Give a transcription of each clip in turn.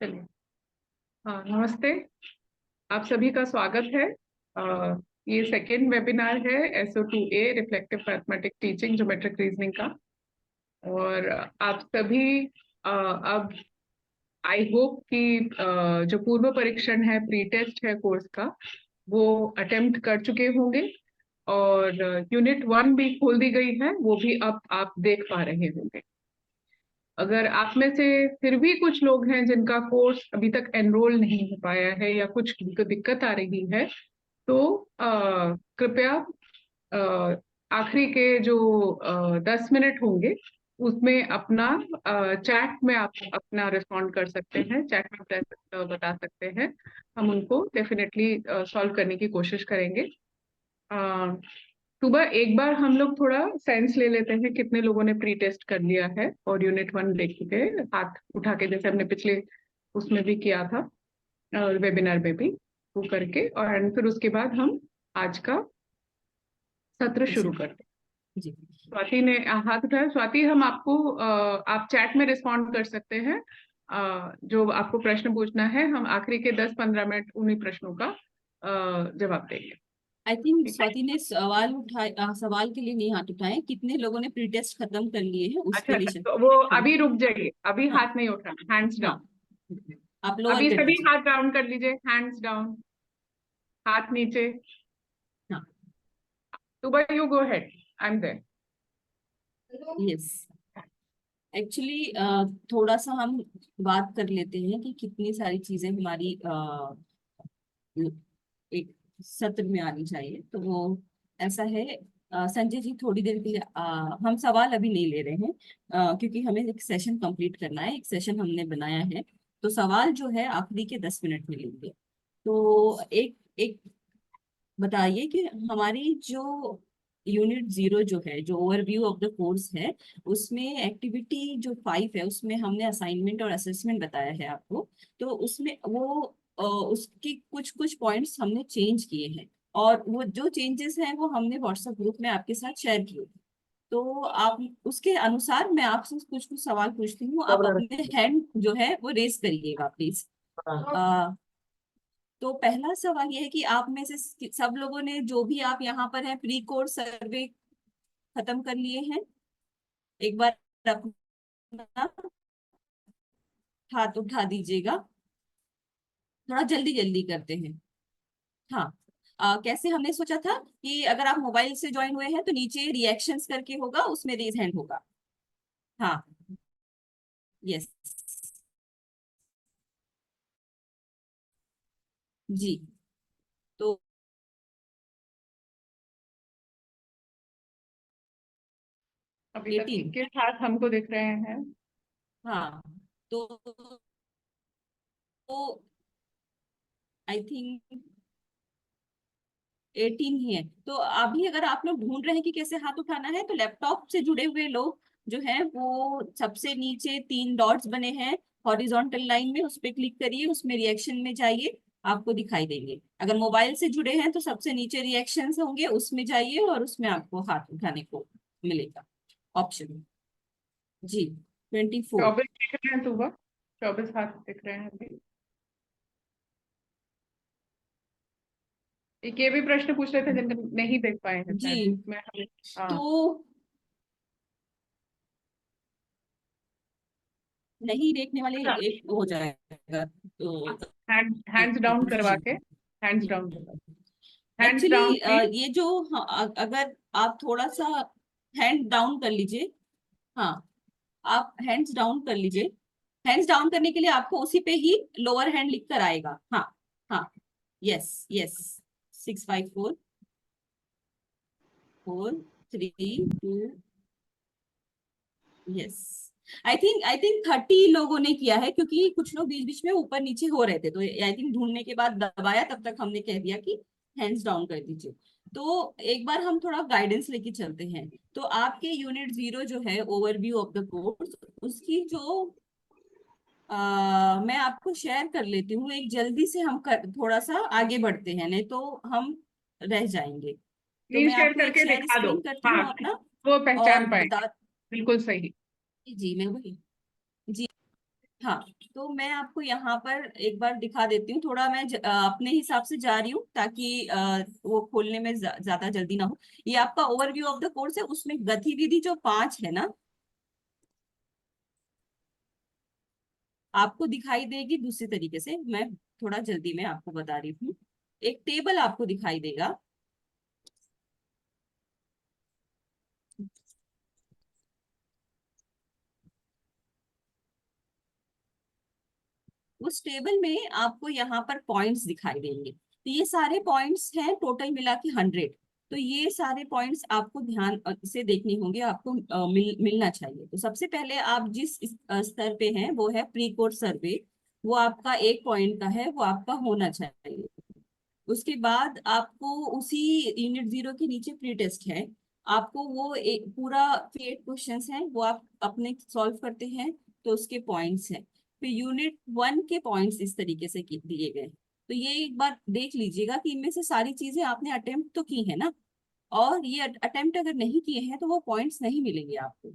चलिए। हाँ, नमस्ते। आप सभी का स्वागत है। ये सेकेंड वेबिनार है SO2A reflective mathematics teaching geometric reasoning का। और आप सभी अब आई होप कि जो पूर्व परीक्षण है, प्री टेस्ट है कोर्स का, वो अटेम्प्ट कर चुके होंगे। और यूनिट 1 भी खोल दी गई है, वो भी अब आप देख पा रहे होंगे। अगर आप में से फिर भी कुछ लोग हैं जिनका कोर्स अभी तक एनरोल नहीं हो पाया है या कुछ दिक्कत आ रही है, तो कृपया आखिरी के जो 10 मिनट होंगे उसमें अपना चैट में आप अपना रिस्पॉन्ड कर सकते हैं, चैट में बता सकते हैं। हम उनको डेफिनेटली सॉल्व करने की कोशिश करेंगे। सुबह एक बार हम लोग थोड़ा सेंस ले लेते हैं कितने लोगों ने प्री टेस्ट कर लिया है और यूनिट 1 देख चुके हैं, हाथ उठा के, जैसे हमने पिछले उसमें भी किया था, वेबिनार में भी, वो करके। और फिर उसके बाद हम आज का सत्र शुरू करते हैं। जी, स्वाति ने हाथ उठाया। स्वाति, हम आपको आप चैट में रिस्पॉन्ड कर सकते हैं। जो आपको प्रश्न पूछना है, हम आखिरी के 10-15 मिनट उन्हीं प्रश्नों का जवाब देंगे। आई थिंक स्वाति ने सवाल उठाए, सवाल के लिए नहीं हाथ उठाए। कितने लोगों ने प्री टेस्ट खत्म कर लिए हैं उसके अच्छा, लिए तो वो अभी रुक जाइए, अभी हाँ, हाथ नहीं उठाना, हैंड्स हाँ, डाउन। आप लोअर अभी कर सभी दीजिए। हाथ डाउन कर लीजिए, हैंड्स डाउन, हाथ नीचे। हाँ, सुबह, you go head, I am there. Yes. Actually थोड़ा सा हम बात कर लेते हैं कि कितनी सारी चीजें हमारी एक सत्र में आनी चाहिए। तो वो ऐसा है, संजय जी थोड़ी देर के लिए हम सवाल अभी नहीं ले रहे हैं, क्योंकि हमें एक सेशन कंप्लीट करना है, एक सेशन हमने बनाया है। तो सवाल जो है आखिरी के 10 मिनट में लेंगे। तो एक एक बताइए कि हमारी जो यूनिट 0 जो है, जो ओवरव्यू ऑफ द कोर्स है, उसमें एक्टिविटी जो 5 है उसमें हमने असाइनमेंट और असेसमेंट बताया है आपको। तो उसमें वो उसकी कुछ कुछ पॉइंट्स हमने चेंज किए हैं, और वो जो चेंजेस हैं वो हमने व्हाट्सएप ग्रुप में आपके साथ शेयर किए। तो आप उसके अनुसार मैं आपसे कुछ कुछ सवाल पूछती हूँ, आप अपने हैंड जो है वो रेस करिएगा प्लीज। तो पहला सवाल ये है कि आप में से सब लोगों ने, जो भी आप यहाँ पर हैं, प्री कोर्स सर्वे खत्म कर लिए हैं? एक बार अपना हाथ उठा दीजिएगा, थोड़ा जल्दी जल्दी करते हैं। हाँ, कैसे हमने सोचा था कि अगर आप मोबाइल से ज्वाइन हुए हैं तो नीचे रिएक्शंस करके होगा, उसमें रेज हैंड होगा। हाँ, यस जी। तो अभी तक 18। 21 हाथ हमको दिख रहे हैं। हाँ, तो आई थिंक 18 ही है। तो अभी अगर आप लोग ढूंढ रहे हैं कि कैसे हाथ उठाना है, तो लैपटॉप से जुड़े हुए लोग जो हैं वो सबसे नीचे 3 डॉट्स बने हैं हॉरिजॉन्टल लाइन में, उस पर क्लिक करिए, उसमें रिएक्शन में जाइए, आपको दिखाई देंगे। अगर मोबाइल से जुड़े हैं तो सबसे नीचे रिएक्शंस होंगे, उसमें जाइए और उसमें आपको हाथ उठाने को मिलेगा ऑप्शन। जी, 24। 24 दिख रहे हैं सुबह, 24 हाथ दिख रहे हैं अभी। एक ये भी प्रश्न पूछ रहे थे जिनके नहीं देख पाए हैं जी, शायद, उसमें हम तो नहीं देखने वाले एक हो जाएगा। तो हैंड्स डाउन करवा के, हैंड्स डाउन करवा, हैंड्स एक्चुअली डाउन प्लीज। ये जो अगर आप थोड़ा सा हैंड डाउन कर लीजिए। हाँ, आप हैंड्स डाउन कर लीजिए। हैंड्स डाउन करने के लिए आपको उसी पे ही लोअर हैंड लिख कर आएगा। हाँ, हाँ, yes yes. 6 5 4 4 3 2, yes. I think 30 लोगों ने किया है, क्योंकि कुछ लोग बीच बीच में ऊपर नीचे हो रहे थे, तो आई थिंक ढूंढने के बाद दबाया, तब तक हमने कह दिया कि हैंड्स डाउन कर दीजिए। तो एक बार हम थोड़ा गाइडेंस लेके चलते हैं। तो आपके यूनिट 0 जो है, ओवरव्यू ऑफ द कोर्स, उसकी जो मैं आपको शेयर कर लेती हूँ एक, जल्दी से हम थोड़ा सा आगे बढ़ते हैं, नहीं तो हम रह जाएंगे। तो स्क्रीन मैं शेयर आपको एक करके शेयर दिखा दो। स्क्रीन करती हाँ, हूँ अपना, वो और पहचान पाए। बता। बिल्कुल सही। जी मैं वही, जी हाँ। तो मैं आपको यहाँ पर एक बार दिखा देती हूँ, थोड़ा मैं अपने हिसाब से जा रही हूँ ताकि वो खोलने में ज्यादा जल्दी ना हो। ये आपका ओवरव्यू ऑफ द कोर्स है, उसमें गतिविधि जो 5 है ना, आपको दिखाई देगी दूसरी तरीके से। मैं थोड़ा जल्दी में आपको बता रही हूँ। एक टेबल आपको दिखाई देगा, उस टेबल में आपको यहाँ पर पॉइंट्स दिखाई देंगे। तो ये सारे पॉइंट्स हैं टोटल मिला के 100। तो ये सारे पॉइंट्स आपको ध्यान से देखने होंगे, आपको मिलना चाहिए। तो सबसे पहले आप जिस स्तर पे हैं वो है प्री कोर्स सर्वे, वो आपका 1 पॉइंट का है, वो आपका होना चाहिए। उसके बाद आपको उसी यूनिट 0 के नीचे प्री टेस्ट है, आपको वो एक पूरा 8 क्वेश्चंस हैं वो आप अपने सॉल्व करते हैं, तो उसके पॉइंट्स हैं। फिर यूनिट 1 के पॉइंट्स इस तरीके से दिए गए। तो ये एक बार देख लीजिएगा कि इनमें से सारी चीजें आपने अटेम्प्ट तो की है ना, और ये अटेम्प्ट अगर नहीं किए हैं तो वो पॉइंट्स नहीं मिलेंगे आपको।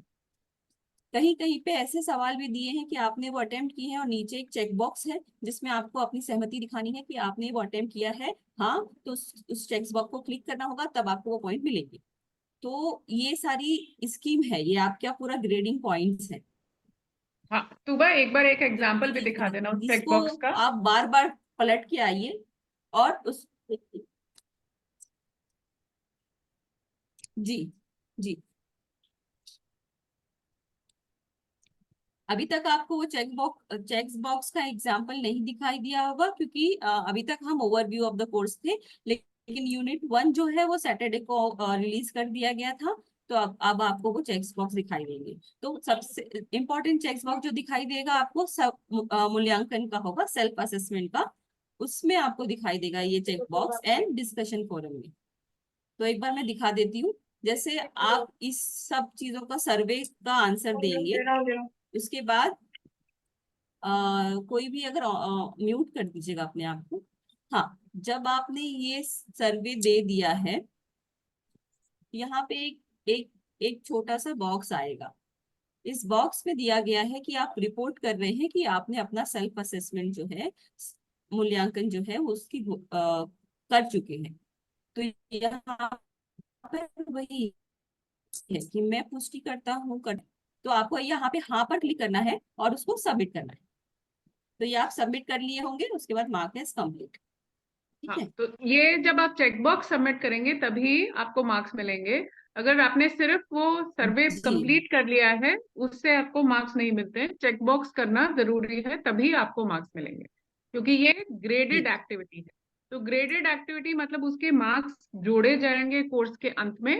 कहीं कहीं पे ऐसे सवाल भी दिए हैं कि आपने वो अटेम्प्ट किए हैं और नीचे एक चेक बॉक्स है जिसमें आपको अपनी सहमति दिखानी है कि आपने वो अटेम्प्ट किया है। हाँ, तो उस चेक बॉक्स को क्लिक करना होगा, तब आपको वो पॉइंट मिलेंगे। तो ये सारी स्कीम है, ये आपका पूरा ग्रेडिंग पॉइंट्स है। हाँ, तुबा एक बार एक एग्जांपल भी दिखा देना उस चेक जिसको बॉक्स का। आप बार बार पलट के आइए और उस, जी जी, अभी तक आपको वो चेक बॉक्स का एग्जाम्पल नहीं दिखाई दिया होगा, क्योंकि अभी तक हम ओवरव्यू ऑफ द कोर्स थे। लेकिन यूनिट 1 जो है वो सैटरडे को रिलीज कर दिया गया था। तो अब आपको वो चेक बॉक्स दिखाई देंगे। तो सबसे इम्पोर्टेंट चेक बॉक्स जो दिखाई देगा आपको सब मूल्यांकन का होगा, सेल्फ असेसमेंट का। उसमें आपको दिखाई देगा ये check box and discussion forum में। तो एक बार मैं दिखा देती हूँ। जैसे आप इस सब चीजों का सर्वे का आंसर देंगे, उसके बाद कोई भी अगर म्यूट कर दीजिएगा अपने आप को। हाँ, जब आपने ये सर्वे दे दिया है, यहाँ पे एक एक छोटा सा बॉक्स आएगा। इस बॉक्स में दिया गया है कि आप रिपोर्ट कर रहे हैं कि आपने अपना सेल्फ असेसमेंट जो है, मूल्यांकन जो है वो उसकी कर चुके हैं। तो यहाँ पर वही है कि मैं पुष्टि करता हूँ कर, तो आपको यहाँ पे हाँ पर क्लिक करना है और उसको सबमिट करना है। तो ये आप सबमिट कर लिए होंगे, उसके बाद मार्क एज कंप्लीट। ठीक हाँ, है। तो ये जब आप चेकबॉक्स सबमिट करेंगे तभी आपको मार्क्स मिलेंगे। अगर आपने सिर्फ वो सर्वे जी कंप्लीट कर लिया है, उससे आपको मार्क्स नहीं मिलते हैं। चेकबॉक्स करना जरूरी है, तभी आपको मार्क्स मिलेंगे, क्योंकि ये ग्रेडेड जी एक्टिविटी है। तो ग्रेडेड एक्टिविटी मतलब उसके मार्क्स जोड़े जाएंगे कोर्स के अंत में।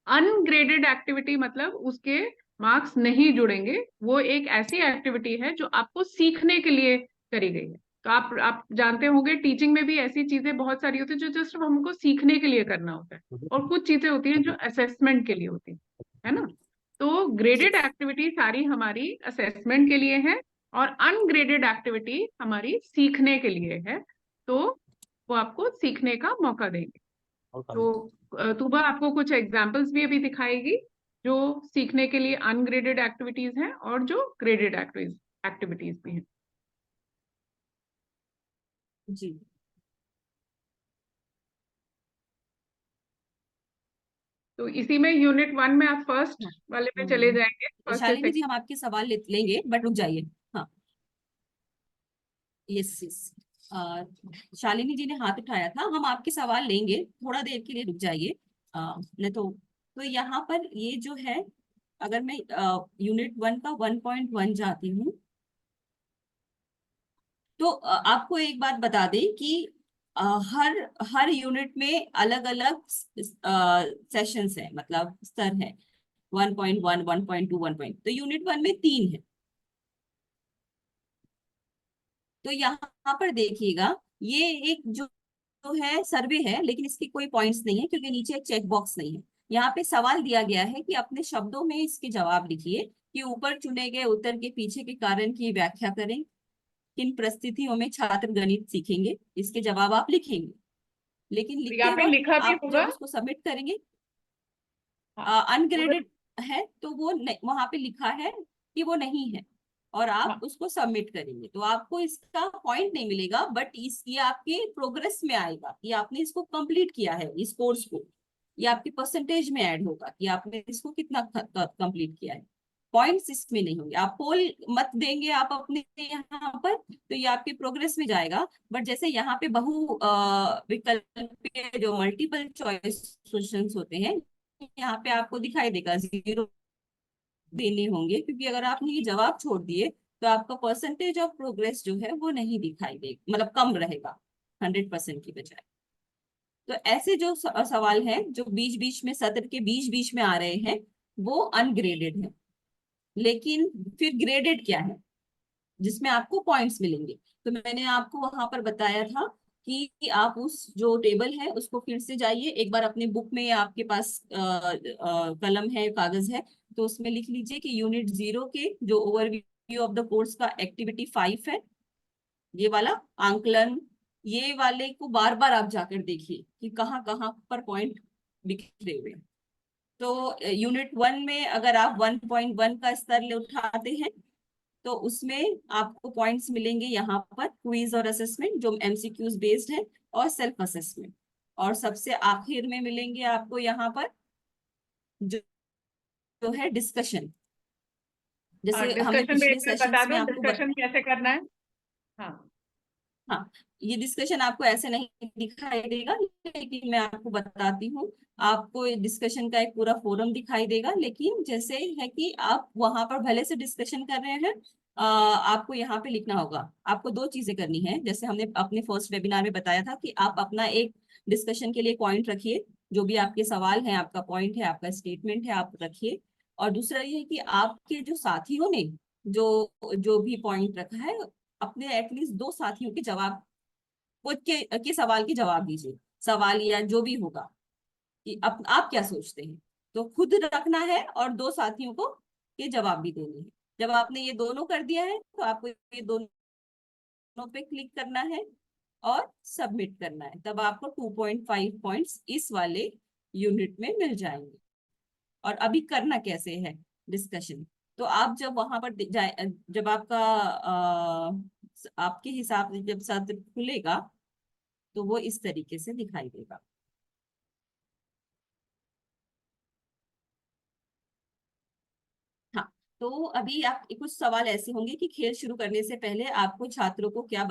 अनग्रेडेड एक्टिविटी मतलब उसके मार्क्स नहीं जुड़ेंगे। वो एक ऐसी एक्टिविटी है जो आपको सीखने के लिए करी गई है। तो आप जानते होंगे टीचिंग में भी ऐसी चीजें बहुत सारी होती है जो जस्ट हमको सीखने के लिए करना होता है, और कुछ चीजें होती हैं जो असेसमेंट के लिए होती है ना। तो ग्रेडेड एक्टिविटी सारी हमारी असेसमेंट के लिए है, और अनग्रेडेड एक्टिविटी हमारी सीखने के लिए है। तो वो आपको सीखने का मौका देंगे। तो तुबा आपको कुछ एग्जाम्पल्स भी अभी दिखाएगी जो सीखने के लिए अनग्रेडेड एक्टिविटीज हैं और जो ग्रेडेड एक्टिविटीज भी हैं। जी। तो इसी में यूनिट 1 में आप फर्स्ट हाँ। वाले में चले जाएंगे, फर्स्ट से शालिनी जी, सेकंड। हम आपके सवाल लेंगे, बट रुक जाइए। हाँ, यस यस, शालिनी जी ने हाथ उठाया था, हम आपके सवाल लेंगे, थोड़ा देर के लिए रुक जाइए। नहीं तो यहाँ पर ये जो है, अगर मैं यूनिट 1 का 1.1 जाती हूँ, तो आपको एक बात बता दें कि अ, हर हर यूनिट में अलग अलग सेशंस है, मतलब स्तर है। 1.1, 1.2, 1 तो यूनिट 1 में 3 है। तो यहाँ पर देखिएगा, ये एक जो है सर्वे है, लेकिन इसकी कोई पॉइंट्स नहीं है क्योंकि नीचे एक चेक बॉक्स नहीं है। यहाँ पे सवाल दिया गया है कि अपने शब्दों में इसके जवाब लिखिए, कि ऊपर चुने गए उत्तर के पीछे के कारण की व्याख्या करें, किन परिस्थितियों में छात्र गणित सीखेंगे, इसके जवाब आप लिखेंगे। लेकिन यहाँ लिखते पे वक्त लिखा भी आप जब होगा। उसको सबमिट करेंगे, हाँ, अनग्रेडेड है तो वो वहां पे लिखा है कि वो नहीं है और आप हाँ। उसको सबमिट करेंगे तो आपको इसका पॉइंट नहीं मिलेगा, बट ये आपके प्रोग्रेस में आएगा कि आपने इसको कंप्लीट किया है इस कोर्स को। ये आपके परसेंटेज में ऐड होगा कि आपने इसको कितना कंप्लीट किया है। पॉइंट्स इसमें नहीं होंगे। आप पोल मत देंगे आप अपने यहाँ पर तो ये आपके प्रोग्रेस में जाएगा, बट जैसे यहाँ पे विकल्प जो मल्टीपल चॉइस क्वेश्चंस होते हैं यहाँ पे आपको दिखाई देगा 0 देने होंगे, क्योंकि अगर आपने ये जवाब छोड़ दिए तो आपका परसेंटेज ऑफ प्रोग्रेस जो है वो नहीं दिखाई देगा, मतलब कम रहेगा 100% की बजाय। तो ऐसे जो सवाल हैं जो बीच बीच में सत्र के बीच बीच में आ रहे हैं वो अनग्रेडेड है। लेकिन फिर ग्रेडेड क्या है जिसमें आपको पॉइंट्स मिलेंगे। तो मैंने आपको वहां पर बताया था कि आप उस जो टेबल है उसको फिर से जाइए एक बार अपने बुक में, आपके पास कलम है कागज है तो उसमें लिख लीजिए कि यूनिट 0 के जो ओवरव्यू ऑफ द कोर्स का एक्टिविटी 5 है, ये वाला आंकलन, ये वाले को बार बार आप जाकर देखिए कि कहाँ कहाँ पर पॉइंट बिखरे हुए हैं। तो यूनिट 1 में अगर आप 1.1 का स्तर ले उठाते हैं तो उसमें आपको पॉइंट्स मिलेंगे यहाँ पर क्विज और असेसमेंट जो एमसीक्यूज बेस्ड है, और सेल्फ असेसमेंट। और सबसे आखिर में मिलेंगे आपको यहाँ पर जो जो है डिस्कशन। जैसे हमने डिस्कशन में एक पिछले बार बता सेशंस में दो आपको डिस्कशन कैसे करना है। हाँ। हाँ, ये डिस्कशन आपको ऐसे नहीं दिखाई देगा, लेकिन मैं आपको बताती हूँ। आपको डिस्कशन का एक पूरा फोरम दिखाई देगा, लेकिन जैसे है कि आप वहां पर भले से डिस्कशन कर रहे हैं, आपको यहाँ पे लिखना होगा। आपको दो चीजें करनी है, जैसे हमने अपने फर्स्ट वेबिनार में बताया था कि आप अपना एक डिस्कशन के लिए पॉइंट रखिए, जो भी आपके सवाल है, आपका पॉइंट है, आपका स्टेटमेंट है, आप रखिए। और दूसरा ये है कि आपके जो साथियों ने जो जो भी पॉइंट रखा है, अपने एटलीस्ट 2 साथियों के जवाब के सवाल के जवाब दीजिए, सवाल या जो भी होगा कि आप क्या सोचते हैं। तो खुद रखना है और 2 साथियों को ये जवाब भी देने हैं। जब आपने ये दोनों कर दिया है तो आपको ये दोनों पे क्लिक करना है और सबमिट करना है, तब आपको 2.5 पॉइंट्स इस वाले यूनिट में मिल जाएंगे। और अभी करना कैसे है डिस्कशन, तो आप जब वहां पर जाए, जब आपका आपके हिसाब से जब सत्र खुलेगा तो वो इस तरीके से दिखाई देगा। हाँ, तो अभी आप कुछ सवाल ऐसे होंगे कि खेल शुरू करने से पहले आपको छात्रों को क्या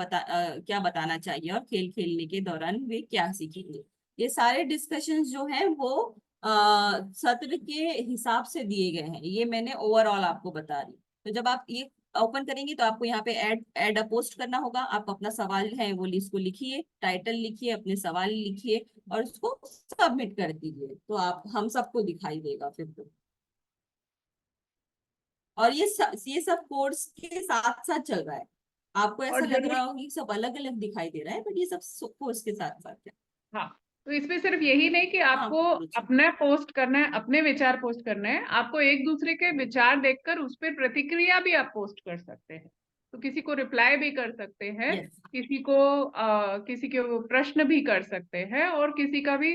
बताना चाहिए और खेल खेलने के दौरान वे क्या सीखेंगे। ये सारे डिस्कशंस जो हैं वो सत्र के हिसाब से दिए गए हैं, ये मैंने ओवरऑल आपको बता रही। तो जब आप ये ओपन करेंगे तो आपको यहाँ पे ऐड अ पोस्ट करना होगा। आप अपना सवाल है वो इसको लिखिए, टाइटल लिखिए, अपने सवाल लिखिए और उसको सबमिट कर दीजिए, तो आप हम सबको दिखाई देगा फिर तो। और ये सब कोर्स के साथ साथ चल रहा है। आपको ऐसा और लग जरूर। रहा होगा कि सब अलग अलग दिखाई दे रहा है, बट ये सब कोर्स के साथ साथ है। हाँ, तो इसमें सिर्फ यही नहीं कि हाँ आपको रुचि। अपना पोस्ट करना है, अपने विचार पोस्ट करना है, आपको एक दूसरे के विचार देखकर उस पर प्रतिक्रिया भी आप पोस्ट कर सकते हैं। तो किसी को रिप्लाई भी कर सकते हैं, यस। किसी के वो प्रश्न भी कर सकते हैं, और किसी का भी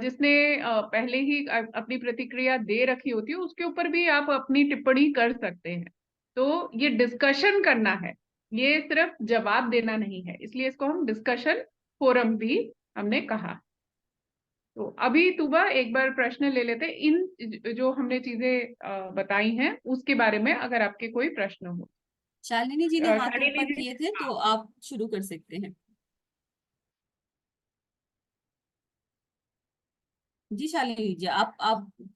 जिसने पहले ही अपनी प्रतिक्रिया दे रखी होती है उसके ऊपर भी आप अपनी टिप्पणी कर सकते हैं। तो ये डिस्कशन करना है, ये सिर्फ जवाब देना नहीं है, इसलिए इसको हम डिस्कशन फोरम भी हमने कहा। तो अभी तुबा एक बार प्रश्न ले लेते इन जो हमने चीजें बताई हैं उसके बारे में, अगर आपके कोई प्रश्न हो। शालिनी जी ने हाथ शालिनी ऊपर जी। किए थे तो हाँ। आप शुरू कर सकते हैं। जी शालिनी जी, आप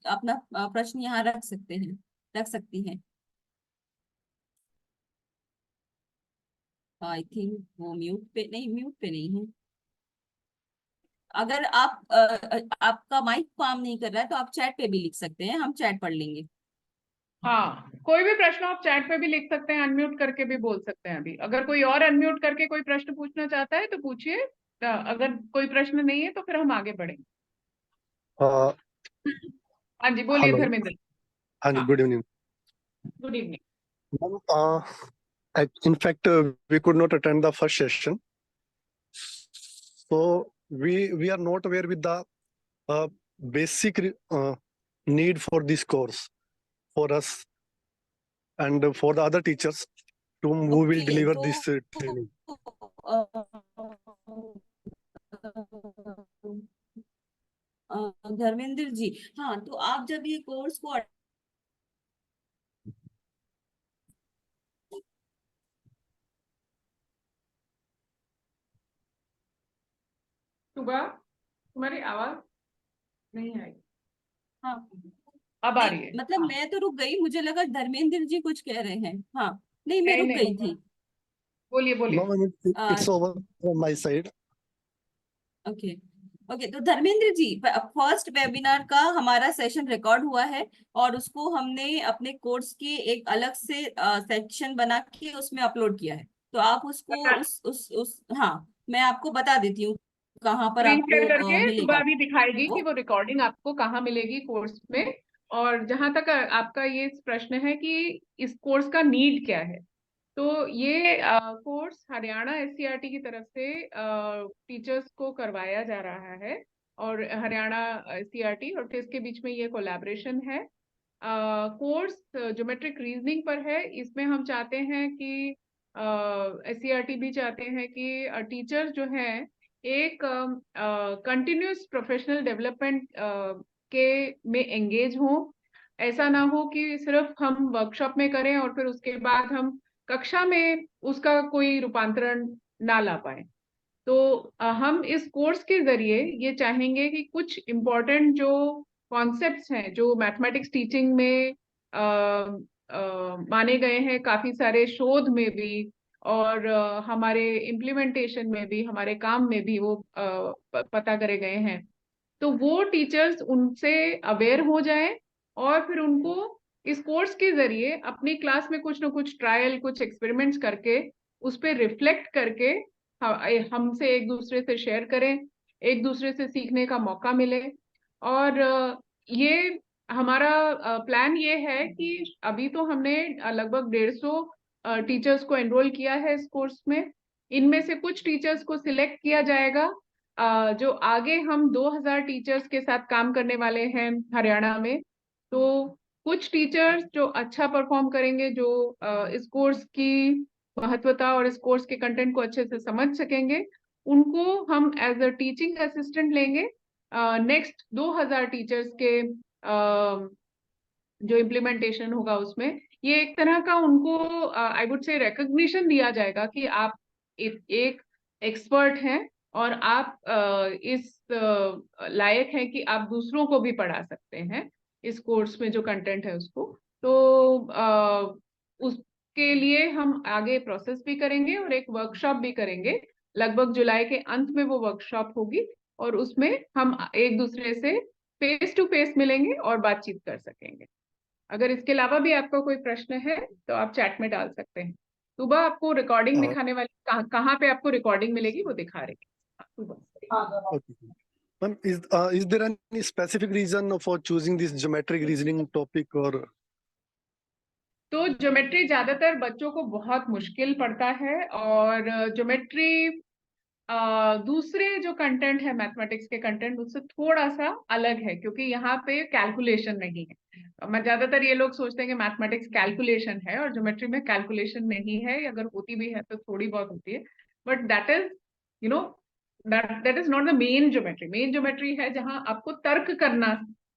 अपना प्रश्न यहाँ रख सकते हैं, रख सकती हैं। आई थिंक वो म्यूट पे नहीं है। अगर आपका माइक काम नहीं कर रहा है तो आप चैट पे भी लिख सकते हैं, हम चैट पढ़ लेंगे। हाँ, कोई भी प्रश्न आप चैट पे भी लिख सकते हैं, अनम्यूट करके भी बोल सकते हैं। अभी अगर कोई और अनम्यूट करके कोई प्रश्न पूछना चाहता है तो पूछिए। अगर कोई प्रश्न नहीं है तो फिर हम आगे बढ़ेंगे। हाँ जी, बोलिए हेलो। धर्मेंद्र। हाँ जी, हाँ, good evening good evening. Ma'am. in fact, we could not attend the first session, so we are not aware with the basic need for this course for us. and for the other teachers to who will Okay, deliver तो this training. Dharmendra ji, हाँ, तो आप जब ये course को सुबह तुम्हारी आवाज नहीं आई। हाँ, अब आ नहीं रही है। मतलब हाँ। मैं तो रुक गई, मुझे लगा धर्मेंद्र जी कुछ कह रहे हैं। हाँ, नहीं मैं नहीं रुक नहीं, गई थी। बोलिए No, बोलिए। ma'am, it's over from my side. Okay, okay, तो धर्मेंद्र जी, फर्स्ट वेबिनार का हमारा सेशन रिकॉर्ड हुआ है और उसको हमने अपने कोर्स के एक अलग से सेक्शन बना के उसमें अपलोड किया है। तो आप उसको उस हाँ, मैं आपको बता देती हूँ कहाँ पर स्क्रीन शेयर आपको करके सुबह मिलेगा अभी दिखाएगी कि वो। वो रिकॉर्डिंग आपको कहाँ मिलेगी कोर्स में। और जहां तक आपका ये प्रश्न है कि इस कोर्स का नीड क्या है, तो ये कोर्स हरियाणा एससीईआरटी की तरफ से टीचर्स को करवाया जा रहा है, और हरियाणा एससीईआरटी और टेस्ट के बीच में ये कोलैबोरेशन है। कोर्स ज्योमेट्रिक रीजनिंग पर है। इसमें हम चाहते हैं कि एससीईआरटी भी चाहते हैं कि टीचर्स जो हैं एक कंटिन्यूस प्रोफेशनल डेवलपमेंट के में एंगेज हों। ऐसा ना हो कि सिर्फ हम वर्कशॉप में करें और फिर उसके बाद हम कक्षा में उसका कोई रूपांतरण ना ला पाए। तो हम इस कोर्स के जरिए ये चाहेंगे कि कुछ इम्पोर्टेंट जो कॉन्सेप्ट्स हैं जो मैथमेटिक्स टीचिंग में माने गए हैं काफी सारे शोध में भी, और हमारे इम्प्लीमेंटेशन में भी, हमारे काम में भी वो पता करे गए हैं, तो वो टीचर्स उनसे अवेयर हो जाएं और फिर उनको इस कोर्स के जरिए अपनी क्लास में कुछ ना कुछ ट्रायल, कुछ एक्सपेरिमेंट्स करके उस पर रिफ्लेक्ट करके हमसे एक दूसरे से शेयर करें, एक दूसरे से सीखने का मौका मिले। और ये हमारा प्लान ये है कि अभी तो हमने लगभग 150 टीचर्स को एनरोल किया है इस कोर्स में। इनमें से कुछ टीचर्स को सिलेक्ट किया जाएगा जो आगे हम 2000 टीचर्स के साथ काम करने वाले हैं हरियाणा में। तो कुछ टीचर्स जो अच्छा परफॉर्म करेंगे, जो इस कोर्स की महत्वता और इस कोर्स के कंटेंट को अच्छे से समझ सकेंगे, उनको हम एज अ टीचिंग असिस्टेंट लेंगे। नेक्स्ट 2000 टीचर्स के जो इम्प्लीमेंटेशन होगा उसमें ये एक तरह का उनको आई वुड से रिकॉग्निशन दिया जाएगा कि आप एक एक्सपर्ट हैं और आप इस लायक हैं कि आप दूसरों को भी पढ़ा सकते हैं इस कोर्स में जो कंटेंट है उसको। तो उसके लिए हम आगे प्रोसेस भी करेंगे और एक वर्कशॉप भी करेंगे। लगभग जुलाई के अंत में वो वर्कशॉप होगी और उसमें हम एक दूसरे से फेस टू फेस मिलेंगे और बातचीत कर सकेंगे। अगर इसके अलावा भी आपका कोई प्रश्न है तो आप चैट में डाल सकते हैं। सुबह आपको रिकॉर्डिंग Uh, दिखाने वाली कहाँ पे आपको रिकॉर्डिंग मिलेगी वो दिखा रही है सुबह। okay. Ma'am, is there any specific reason for choosing this geometric reasoning topic or? तो ज्योमेट्री ज्यादातर बच्चों को बहुत मुश्किल पड़ता है, और ज्योमेट्री दूसरे जो कंटेंट है मैथमेटिक्स के कंटेंट उससे थोड़ा सा अलग है, क्योंकि यहाँ पे कैलकुलेशन नहीं है। मैं ज्यादातर ये लोग सोचते हैं कि मैथमेटिक्स कैलकुलेशन है और ज्योमेट्री में कैलकुलेशन नहीं है, अगर होती भी है तो थोड़ी बहुत होती है। But that is you know that is not the main geometry. Main geometry है जहाँ आपको तर्क करना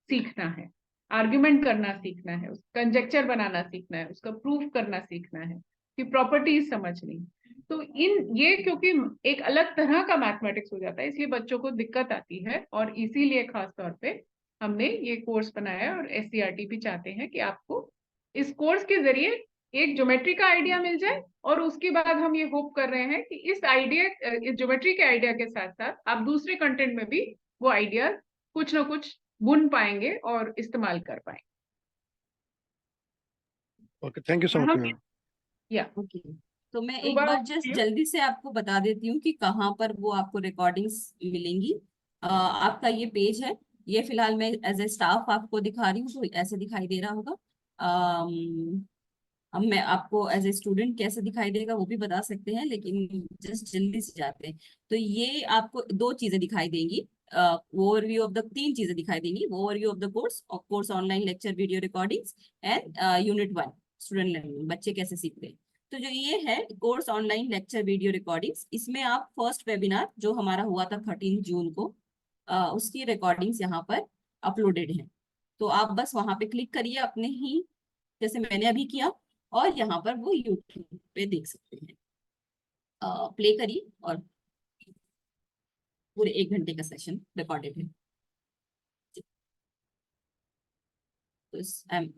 सीखना है, आर्ग्यूमेंट करना सीखना है, कंजेक्चर बनाना सीखना है, उसका प्रूफ करना सीखना है, कि प्रॉपर्टीज समझनी। तो ये क्योंकि एक अलग तरह का मैथमेटिक्स हो जाता है, इसलिए बच्चों को दिक्कत आती है, और इसीलिए खास तौर पे हमने ये कोर्स बनाया है। और एससीईआरटी भी चाहते हैं कि आपको इस कोर्स के जरिए एक ज्योमेट्री का आइडिया मिल जाए, और उसके बाद हम ये होप कर रहे हैं कि इस ज्योमेट्री के आइडिया के साथ साथ आप दूसरे कंटेंट में भी वो आइडिया कुछ ना कुछ बुन पाएंगे और इस्तेमाल कर पाएंगे। Okay, thank you so और much, हम ma'am. ओके, तो मैं एक सुबह बार जस्ट जल्दी से आपको बता देती हूँ कि कहाँ पर वो आपको रिकॉर्डिंग्स मिलेंगी। आपका ये पेज है, ये फिलहाल मैं एज ए स्टाफ आपको दिखा रही हूँ, तो ऐसे दिखाई दे रहा होगा। अब मैं आपको एज ए स्टूडेंट कैसे दिखाई देगा वो भी बता सकते हैं, लेकिन जस्ट जल्दी से जाते हैं। तो ये आपको दो चीजें दिखाई देंगी, ओवरव्यू ऑफ द, तीन चीजें दिखाई देंगी, overview of the course, online lecture video recordings and unit 1। Student learning, बच्चे कैसे सीखते हैं। तो जो ये है course online lecture video recordings, इसमें आप फर्स्ट वेबिनार जो हमारा हुआ था 13 जून को, उसकी रिकॉर्डिंग्स यहाँ पर अपलोडेड है। तो आप बस वहां पे क्लिक करिए अपने ही, जैसे मैंने अभी किया, और यहाँ पर वो यूट्यूब पे देख सकते हैं। प्ले करिए और पूरे 1 घंटे का सेशन रिकॉर्डेड है। तो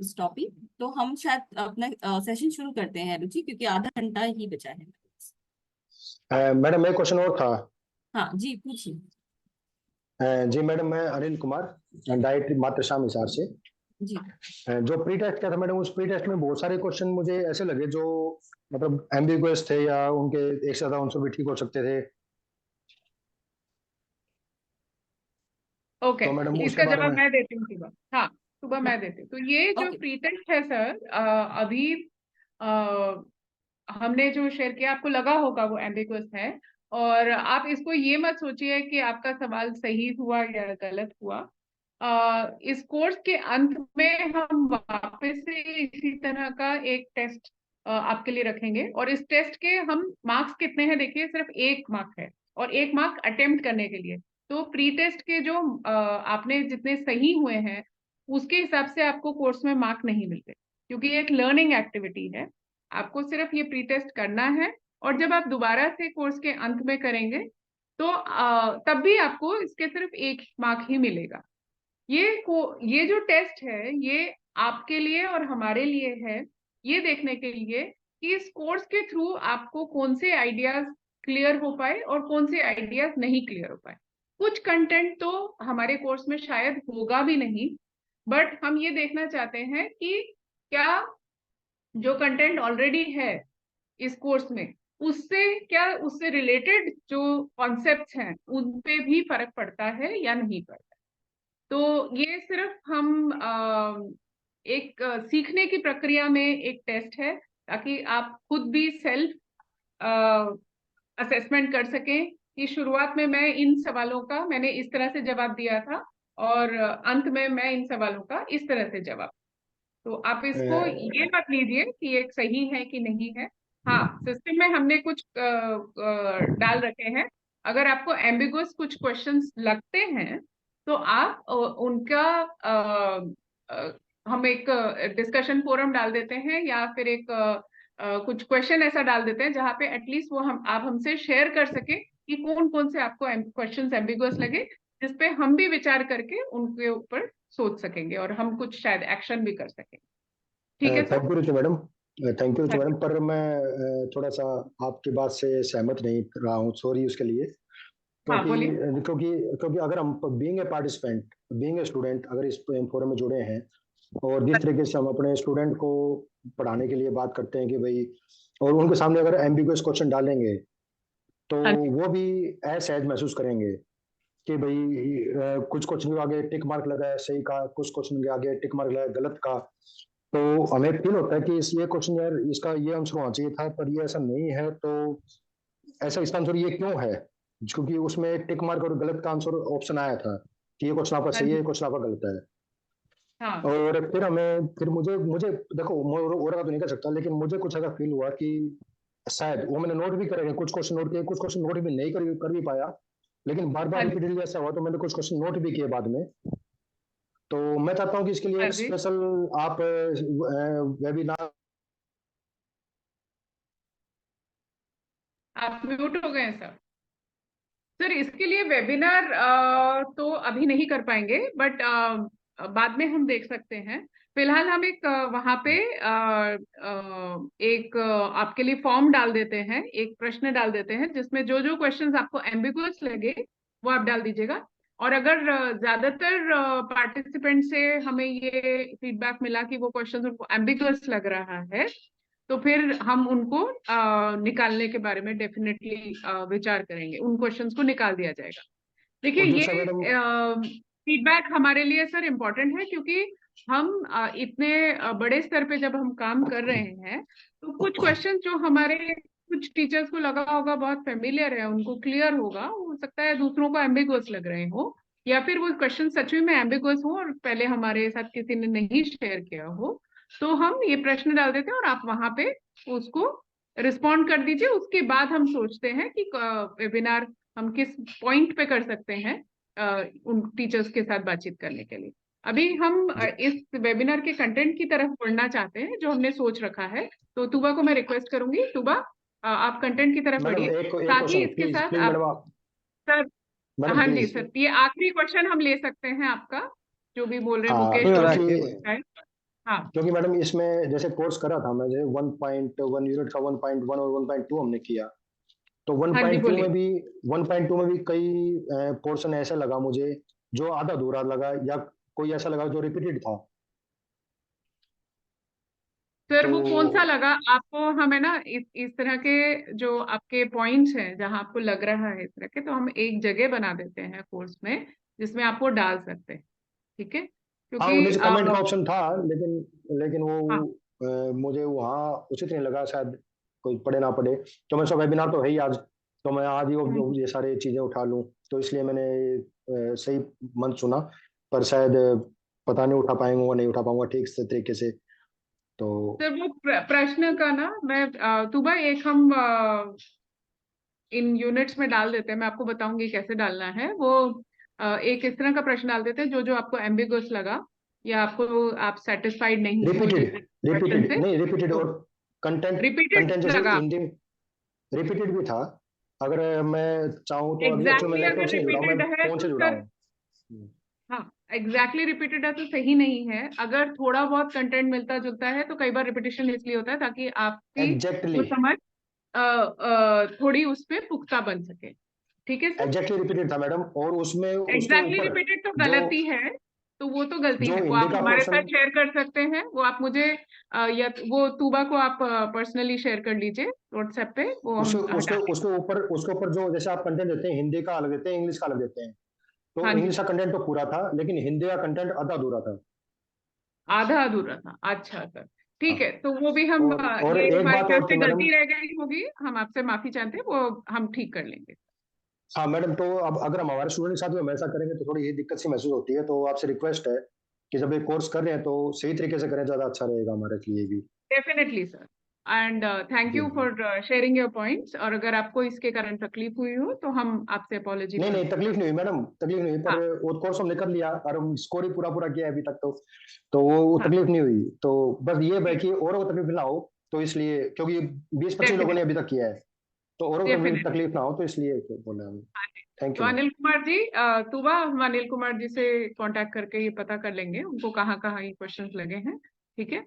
स्टॉपिंग, तो हम शायद अपना सेशन शुरू करते हैं रुचि, क्योंकि आधा घंटा ही बचा है। मैडम एक क्वेश्चन और था। हाँ जी, पूछिए। जी मैडम, मैं अनिल कुमार, डाइट मात्र शाम हिसार से। जी जो प्री टेस्ट किया था मैडम, उस प्री टेस्ट में बहुत सारे क्वेश्चन मुझे ऐसे लगे जो मतलब एम्बिगुअस थे, या उनके एक से ज्यादा आंसर भी ठीक हो सकते थे। ओके, तो मैडम उसके इसका बारे जवाब में। मैं देती हूँ सुबह। हाँ, सुबह मैं देती हूँ। तो ये जो ओके। प्री टेस्ट है सर, अभी हमने जो शेयर किया, आपको लगा होगा वो एम्बिगुअस है, और आप इसको ये मत सोचिए कि आपका सवाल सही हुआ या गलत हुआ। इस कोर्स के अंत में हम वापस से इसी तरह का एक टेस्ट आपके लिए रखेंगे, और इस टेस्ट के हम मार्क्स कितने हैं देखिए, सिर्फ 1 मार्क है, और 1 मार्क अटेम्प्ट करने के लिए। तो प्री टेस्ट के जो आपने जितने सही हुए हैं उसके हिसाब से आपको कोर्स में मार्क नहीं मिलते, क्योंकि ये एक लर्निंग एक्टिविटी है। आपको सिर्फ ये प्री टेस्ट करना है, और जब आप दोबारा से कोर्स के अंत में करेंगे तो तब भी आपको इसके सिर्फ 1 मार्क ही मिलेगा। ये जो टेस्ट है ये आपके लिए और हमारे लिए है, ये देखने के लिए कि इस कोर्स के थ्रू आपको कौन से आइडियाज क्लियर हो पाए और कौन से आइडियाज नहीं क्लियर हो पाए। कुछ कंटेंट तो हमारे कोर्स में शायद होगा भी नहीं, बट हम ये देखना चाहते हैं कि क्या जो कंटेंट ऑलरेडी है इस कोर्स में, उससे क्या, उससे रिलेटेड जो कॉन्सेप्ट्स हैं उन पे भी फर्क पड़ता है या नहीं पड़ता। तो ये सिर्फ हम एक सीखने की प्रक्रिया में एक टेस्ट है, ताकि आप खुद भी सेल्फ असेसमेंट कर सकें कि शुरुआत में मैं इन सवालों का मैंने इस तरह से जवाब दिया था, और अंत में मैं इन सवालों का इस तरह से जवाब। तो आप इसको ये मत लीजिए कि ये सही है कि नहीं है। हाँ, सिस्टम में हमने कुछ डाल रखे हैं। अगर आपको एम्बिगुअस कुछ क्वेश्चंस लगते हैं तो आप उनका हम एक डिस्कशन फोरम डाल देते हैं, या फिर एक कुछ क्वेश्चन ऐसा डाल देते हैं जहाँ पे एटलीस्ट वो आप हमसे शेयर कर सके कि कौन कौन से आपको क्वेश्चंस एम्बिगुअस लगे, जिसपे हम भी विचार करके उनके ऊपर सोच सकेंगे और हम कुछ शायद एक्शन भी कर सकें। ठीक है sir? Thank you Ruchi madam, thank you Ruchi हाँ मैडम। पर मैं थोड़ा सा आपकी बात से सहमत नहीं रहा हूँ, सॉरी उसके लिए। हाँ, क्योंकि बोलिए। क्योंकि क्योंकि अगर हम being a participant, being a student, अगर इस फोरम में जुड़े हैं, और जिस तरीके से हम अपने स्टूडेंट को पढ़ाने के लिए बात करते हैं कि भाई, और उनके सामने अगर एम्बिगुअस क्वेश्चन डालेंगे तो हाँ वो भी असहज महसूस करेंगे कि भाई कुछ क्वेश्चन के आगे टिक मार्क लगा है सही का, कुछ क्वेश्चन के आगे टिक मार्क लगा है गलत का। तो हमें फील होता है कि इस ये क्वेश्चन यार इसका ये आंसर होना चाहिए था, पर ये ऐसा नहीं है, तो ऐसा इसका आंसर ये क्यों है? क्योंकि उसमें टिक मार्क और गलत का आंसर ऑप्शन आया था कि ये क्वेश्चन आपका हाँ सही है, जी। ये क्वेश्चन आपका गलत है। हाँ और फिर मुझे मुझे देखो, मैं और का तो नहीं कर सकता, लेकिन मुझे कुछ ऐसा फील हुआ कि शायद वो मैंने नोट भी करे, कुछ क्वेश्चन नोट किए, कुछ क्वेश्चन नोट भी नहीं कर भी पाया, लेकिन बार बार हाँ जी। रिपीटेडली ऐसा हुआ तो मैंने कुछ क्वेश्चन नोट भी किए बाद में। तो मैं चाहता हूँ कि इसके लिए हाँ एक जी। स्पेशल आप वेबिनार। आप म्यूट हो गए हैं सर। सर, इसके लिए वेबिनार तो अभी नहीं कर पाएंगे, बट बाद में हम देख सकते हैं। फिलहाल हम एक वहां पे एक आपके लिए फॉर्म डाल देते हैं, एक प्रश्न डाल देते हैं जिसमें जो जो क्वेश्चंस आपको एम्बिगुअस लगे वो आप डाल दीजिएगा। और अगर ज्यादातर पार्टिसिपेंट से हमें ये फीडबैक मिला कि वो क्वेश्चन उनको एम्बिगुअस लग रहा है, तो फिर हम उनको निकालने के बारे में डेफिनेटली विचार करेंगे, उन क्वेश्चंस को निकाल दिया जाएगा। देखिए, और ये दूसरा मैडम, फीडबैक हमारे लिए सर इम्पोर्टेंट है, क्योंकि हम इतने बड़े स्तर पे जब हम काम कर रहे हैं, तो कुछ क्वेश्चन जो हमारे कुछ टीचर्स को लगा होगा बहुत फेमिलियर है, उनको क्लियर होगा, हो सकता है दूसरों को एम्बिगुअस लग रहे हो, या फिर वो क्वेश्चन सच में एम्बिगुअस हो और पहले हमारे साथ किसी ने नहीं शेयर किया हो। तो हम ये प्रश्न डाल देते हैं और आप वहां पे उसको रिस्पॉन्ड कर दीजिए। उसके बाद हम सोचते हैं कि वेबिनार हम किस पॉइंट पे कर सकते हैं उन टीचर्स के साथ बातचीत करने के लिए। अभी हम इस वेबिनार के कंटेंट की तरफ बढ़ना चाहते हैं जो हमने सोच रखा है। तो तुबा को मैं रिक्वेस्ट करूंगी, तुबा आप कंटेंट की तरफ मैडम बढ़िए। एक साथ ही क्वेश्चन इसके प्लीज साथ प्लीज आप मैडम आप सर, मैडम हाँ जी प्लीज। सर, ये आखिरी क्वेश्चन हम ले सकते हैं आपका, जो भी बोल रहे हैं हाँ मुकेश और क्योंकि शायद। हाँ मैडम इसमें जैसे कोर्स करा था मैं, जैसे 1.1 यूनिट का 1.1 और 1.2 हमने किया। तो हाँ जी 1.2 बोलिए। में भी 1.2 में भी कई पोर्शन ऐसा लगा मुझे जो आधा अधूरा लगा, या कोई ऐसा लगा जो रिपीटेड था। सर तो वो कौन सा लगा आपको? हमें ना इस तरह के जो आपके पॉइंट्स हैं जहां आपको लग रहा है इस तरह के, तो हम एक जगह बना देते हैं कोर्स में जिसमें आपको डाल सकते हैं, ठीक है? हाँ, क्योंकि नीचे कमेंट का ऑप्शन था, लेकिन वो हाँ मुझे वहाँ उचित नहीं लगा, शायद कोई पढ़े ना पढ़े। तो मैं, सब वेबिनार तो है ही आज, तो मैं आज ही वो ये सारी चीजें उठा लूँ, तो इसलिए मैंने सही मंच चुना। पर शायद पता नहीं उठा पाएंगे नहीं उठा पाऊंगा ठीक से तरीके से। तो सर वो प्रश्न का ना मैं तुबा एक हम इन यूनिट्स में डाल देते हैं। मैं आपको बताऊंगी कैसे डालना है वो। एक इस तरह का प्रश्न डाल देते हैं जो जो आपको एम्बिगुअस लगा या आपको आप सेटिस्फाइड नहीं थे उस रिपीटेड क्वेश्चन रिपीटेड से, नहीं, रिपीटेड तो और कंटेंट रिपीटेड कंटेंट जैसे लगा। हिंदी रिपीटेड भी था। अगर मैं चाहूँ तो अभी एक्चुअली मैं एग्जैक्टली लैपटॉप अगर से नहीं जुड़ा हूँ, मैं रिपीटेड है फोन तो से जुड़ा सर, हूँ। हाँ एग्जैक्टली रिपीटेड है तो सही नहीं है। अगर थोड़ा बहुत कंटेंट मिलता जुलता है तो कई बार रिपीटिशन इसलिए होता है ताकि आपकी वो एग्जैक्टली समझ थोड़ी उस पे पुख्ता बन सके, ठीक है सर? एग्जैक्टली रिपीटेड था मैडम, और उसमें उसके एग्जैक्टली ऊपर रिपीटेड तो जो गलती है, तो वो तो गलती जो है, वो हिंदी आप का हमारे पोर्शन, साथ शेयर कर सकते हैं। वो आप मुझे या वो तूबा को आप पर्सनली शेयर कर लीजिए व्हाट्सएप पे, वो उसके हम उसके हटा दें। उसके ऊपर जो जैसे आप कंटेंट देते हैं, हिंदी का अलग देते हैं, इंग्लिश का अलग देते हैं। तो हाँ जी, इंग्लिश का कंटेंट तो पूरा था, लेकिन हिंदी का कंटेंट आधा अधूरा था। आधा अधूरा था, अच्छा सर, ठीक हाँ, है। तो वो भी हम और ये एक हमारी बात तरफ और थी से मैडम। गलती रह गई होगी, हम आपसे माफी चाहते हैं, वो हम ठीक कर लेंगे। हाँ मैडम, तो अब अगर हम हमारे स्टूडेंट के साथ में हम ऐसा करेंगे तो थोड़ी ये दिक्कत सी महसूस होती है, तो आपसे रिक्वेस्ट है कि जब ये कोर्स कर रहे हैं तो सही तरीके से करें, ज्यादा अच्छा रहेगा हमारे लिए भी। डेफिनेटली सर, एंड थैंक जी यू जी। For sharing your points. और अगर आपको इसके कारण तकलीफ हुई हो तो हम आपसे अपॉलॉजी नहीं नहीं, मांगते हैं। तकलीफ नहीं हुई मैडम, तकलीफ नहीं हुई, पर हाँ वो कोर्स हमने कर लिया और हम स्कोर ही पूरा पूरा किया है अभी तक। तो वो हाँ तकलीफ नहीं हुई। तो बस ये है ठीक, कि औरों को तकलीफ ना हो, तो इसलिए, क्योंकि 20-25 लोगों ने डेफिनेटली अभी तक किया है, तो औरों को तकलीफ डेफिनेटली। तकलीफ ना हो, तो इसलिए तो बोले हम। हाँ जी। थैंक तो यू मैम। अनिल कुमार जी, तुबा हम अनिल कुमार जी से कांटेक्ट करके ये पता कर लेंगे उनको कहाँ कहाँ ये क्वेश्चंस लगे हैं, ठीक है?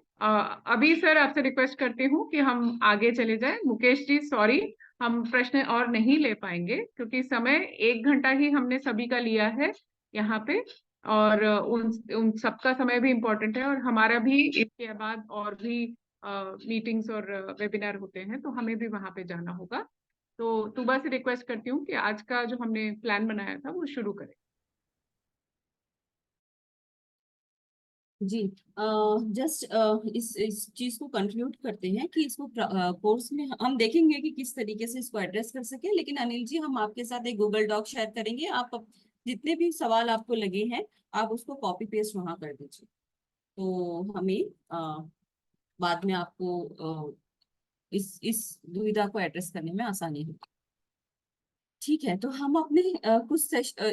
अभी सर आपसे रिक्वेस्ट करती हूँ कि हम आगे चले जाएं। मुकेश जी सॉरी, हम प्रश्न और नहीं ले पाएंगे क्योंकि समय 1 घंटा ही हमने सभी का लिया है यहाँ पे। और उन उन सबका समय भी इम्पोर्टेंट है और हमारा भी इसके बाद और भी मीटिंग्स और वेबिनार होते हैं, तो हमें भी वहां पे जाना होगा। तो तुबा से रिक्वेस्ट करती हूँ कि आज का जो हमने प्लान बनाया था वो शुरू करें। जी, जस्ट इस चीज को कंक्लूड करते हैं कि इसको कोर्स में हम देखेंगे कि किस तरीके से इसको एड्रेस कर सके। लेकिन अनिल जी, हम आपके साथ एक गूगल डॉक शेयर करेंगे, आप जितने भी सवाल आपको लगे हैं आप उसको कॉपी पेस्ट वहां कर दीजिए, तो हमें बाद में आपको इस दुविधा को एड्रेस करने में आसानी होगी। ठीक है, तो हम अपने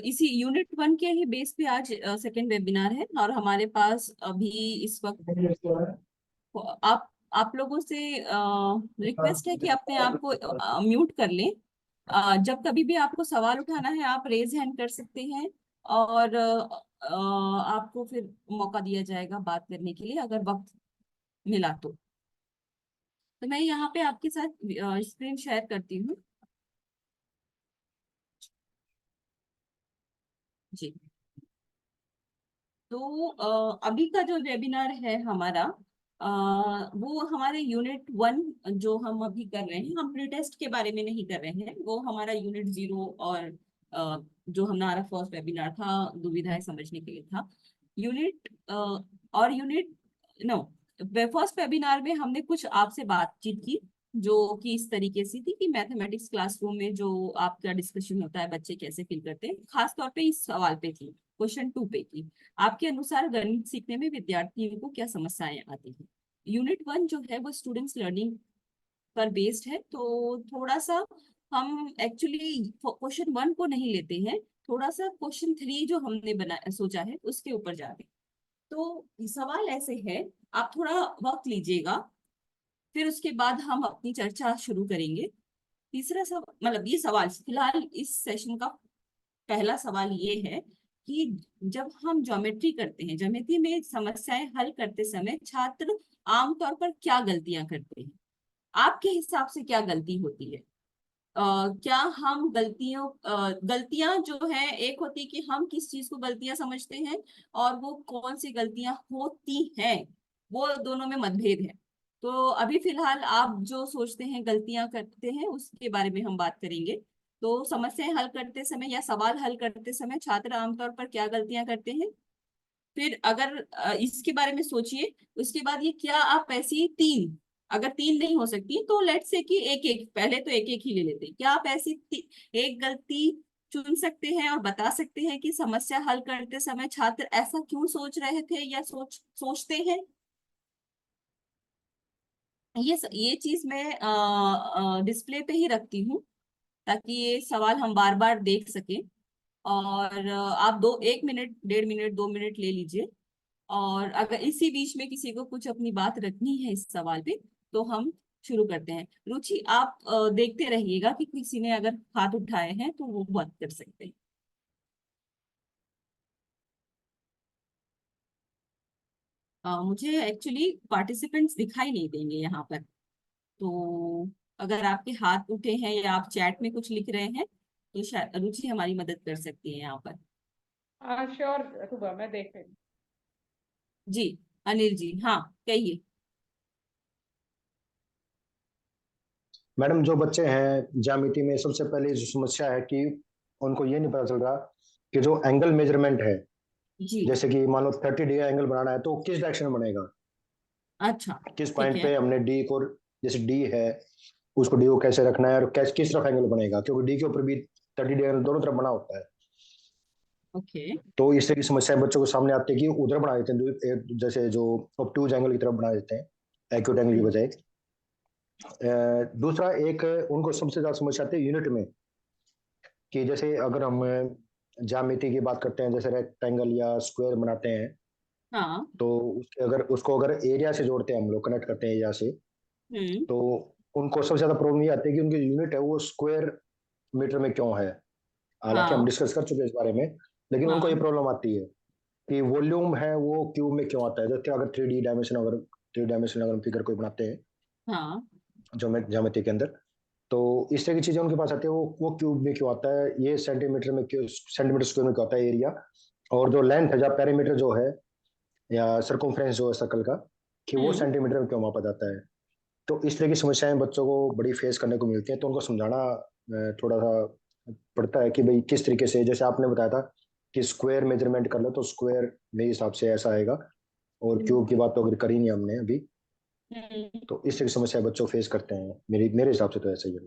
इसी यूनिट 1 के ही बेस पे आज सेकेंड वेबिनार है, और हमारे पास अभी इस वक्त आप लोगों से रिक्वेस्ट है कि अपने आप को म्यूट कर लें। जब कभी भी आपको सवाल उठाना है आप रेज हैंड कर सकते हैं, और आपको फिर मौका दिया जाएगा बात करने के लिए अगर वक्त मिला तो मैं यहाँ पे आपके साथ स्क्रीन शेयर करती हूँ। जी, तो अभी का जो वेबिनार है हमारा, वो हमारे यूनिट 1 जो हम अभी कर रहे हैं, हम प्री टेस्ट के बारे में नहीं कर रहे हैं, वो हमारा यूनिट 0 और जो हमारा फर्स्ट वेबिनार था दुविधाएं समझने के लिए था। यूनिट और यूनिट नो फर्स्ट वेबिनार में हमने कुछ आपसे बातचीत की जो कि इस तरीके से थी कि मैथमेटिक्स क्लासरूम में जो आपका डिस्कशन होता है बच्चे कैसे फील करते हैं, खास तौर पे इस सवाल पे थी, क्वेश्चन 2 पे की। आपके अनुसार गणित सीखने में विद्यार्थियों को क्या समस्याएं आती हैं? यूनिट 1 जो है वो स्टूडेंट्स लर्निंग पर बेस्ड है, तो थोड़ा सा हम एक्चुअली क्वेश्चन 1 को नहीं लेते हैं, थोड़ा सा क्वेश्चन 3 जो हमने बना सोचा है उसके ऊपर जाते हैं। तो सवाल ऐसे है, आप थोड़ा वक्त लीजिएगा, फिर उसके बाद हम अपनी चर्चा शुरू करेंगे। तीसरा सवाल, मतलब ये सवाल फिलहाल इस सेशन का पहला सवाल ये है कि जब हम ज्योमेट्री करते हैं, ज्योमेट्री में समस्याएं हल करते समय छात्र आमतौर पर क्या गलतियां करते हैं? आपके हिसाब से क्या गलती होती है? क्या हम गलतियां जो है, एक होती कि हम किस चीज को गलतियां समझते हैं, और वो कौन सी गलतियां होती हैं, वो दोनों में मतभेद है। तो अभी फिलहाल आप जो सोचते हैं गलतियां करते हैं उसके बारे में हम बात करेंगे। तो समस्याएं हल करते समय या सवाल हल करते समय छात्र आमतौर पर क्या गलतियां करते हैं, फिर अगर इसके बारे में सोचिए। उसके बाद ये क्या आप ऐसी तीन, अगर तीन नहीं हो सकती तो लेट्स से कि एक एक, पहले तो एक एक ही ले लेते हैं, क्या आप ऐसी एक गलती चुन सकते हैं और बता सकते हैं कि समस्या हल करते समय छात्र ऐसा क्यों सोच रहे थे या सोचते हैं? ये चीज मैं डिस्प्ले पे ही रखती हूँ ताकि ये सवाल हम बार बार देख सकें। और आप 1 मिनट, 1.5 मिनट, 2 मिनट ले लीजिए। और अगर इसी बीच में किसी को कुछ अपनी बात रखनी है इस सवाल पे, तो हम शुरू करते हैं। रुचि, आप देखते रहिएगा कि किसी ने अगर हाथ उठाए हैं तो वो बात कर सकते हैं। मुझे एक्चुअली पार्टिसिपेंट्स दिखाई नहीं देंगे यहाँ पर, तो अगर आपके हाथ उठे हैं या आप चैट में कुछ लिख रहे हैं तो शायद रुचि हमारी मदद कर सकती है यहाँ पर। श्योर सुबह मैं देख रही हूँ। जी, अनिल जी, हाँ, कहिए। मैडम, जो बच्चे हैं ज्यामिति में, सबसे पहले जो समस्या है कि उनको ये नहीं पता चल रहा कि जो एंगल मेजरमेंट है, जी, जैसे कि मान लो 30 डिग्री एंगल बनाना है तो किस डायरेक्शन में बनेगा, अच्छा, किस ठीक पॉइंट है, पे हमने डी को, जैसे डी है उसको डी को कैसे रखना है और किस तरफ एंगल बनेगा, क्योंकि डी के ऊपर भी 30 डिग्री एंगल दोनों तरफ बना होता है। ओके, तो इस तरह की समस्या बच्चों के सामने आती है कि उधर बना देते हैं, जैसे जो ऑब्टूज एंगल की तरफ बना देते हैं एक्यूट एंगल की बजाय। दूसरा एक उनको सबसे ज्यादा समस्या आती है यूनिट में, कि जैसे अगर हम ज्यामिति की बात करते हैं, जैसे रेक्टेंगल या स्क्वायर बनाते हैं, हाँ, तो अगर एरिया से जोड़ते हैं, हम लोग कनेक्ट करते हैं एरिया से, हम्म, तो उनको सबसे ज्यादा प्रॉब्लम ये आती है कि उनकी यूनिट है वो स्क्वायर मीटर में क्यों है। हालांकि हम हाँ, डिस्कस कर चुके हैं इस बारे में, लेकिन उनको ये हाँ, प्रॉब्लम आती है कि वॉल्यूम है वो क्यूब में क्यों आता है। जैसे अगर 3D डायमेंशन, अगर 3 डायमेंशन अगर हम फिगर कोई बनाते हैं हाँ, ज्योमेट्री के अंदर, तो इस तरह की चीजें उनके पास आती है, वो क्यूब में क्यों आता है, ये सेंटीमीटर में क्यों, सेंटीमीटर स्क्वायर में क्यों आता है एरिया, और जो लेंथ है, जहाँ पेरीमीटर जो है या सर्कमफ्रेंस जो है सर्कल का, कि वो हम्म, सेंटीमीटर में क्यों मापा जाता है। तो इस तरह की समस्याएं बच्चों को बड़ी फेस करने को मिलती हैं, तो उनको समझाना थोड़ा सा पड़ता है कि भाई किस तरीके से, जैसे आपने बताया था कि स्क्वायर मेजरमेंट कर लो तो स्क्वायर मेरे हिसाब से ऐसा आएगा, और हम्म, क्यूब की बात तो अगर करी नहीं हमने अभी। हम्म। तो इस तरह की समस्या बच्चों फेस करते हैं, मेरे हिसाब से तो ऐसा ही है।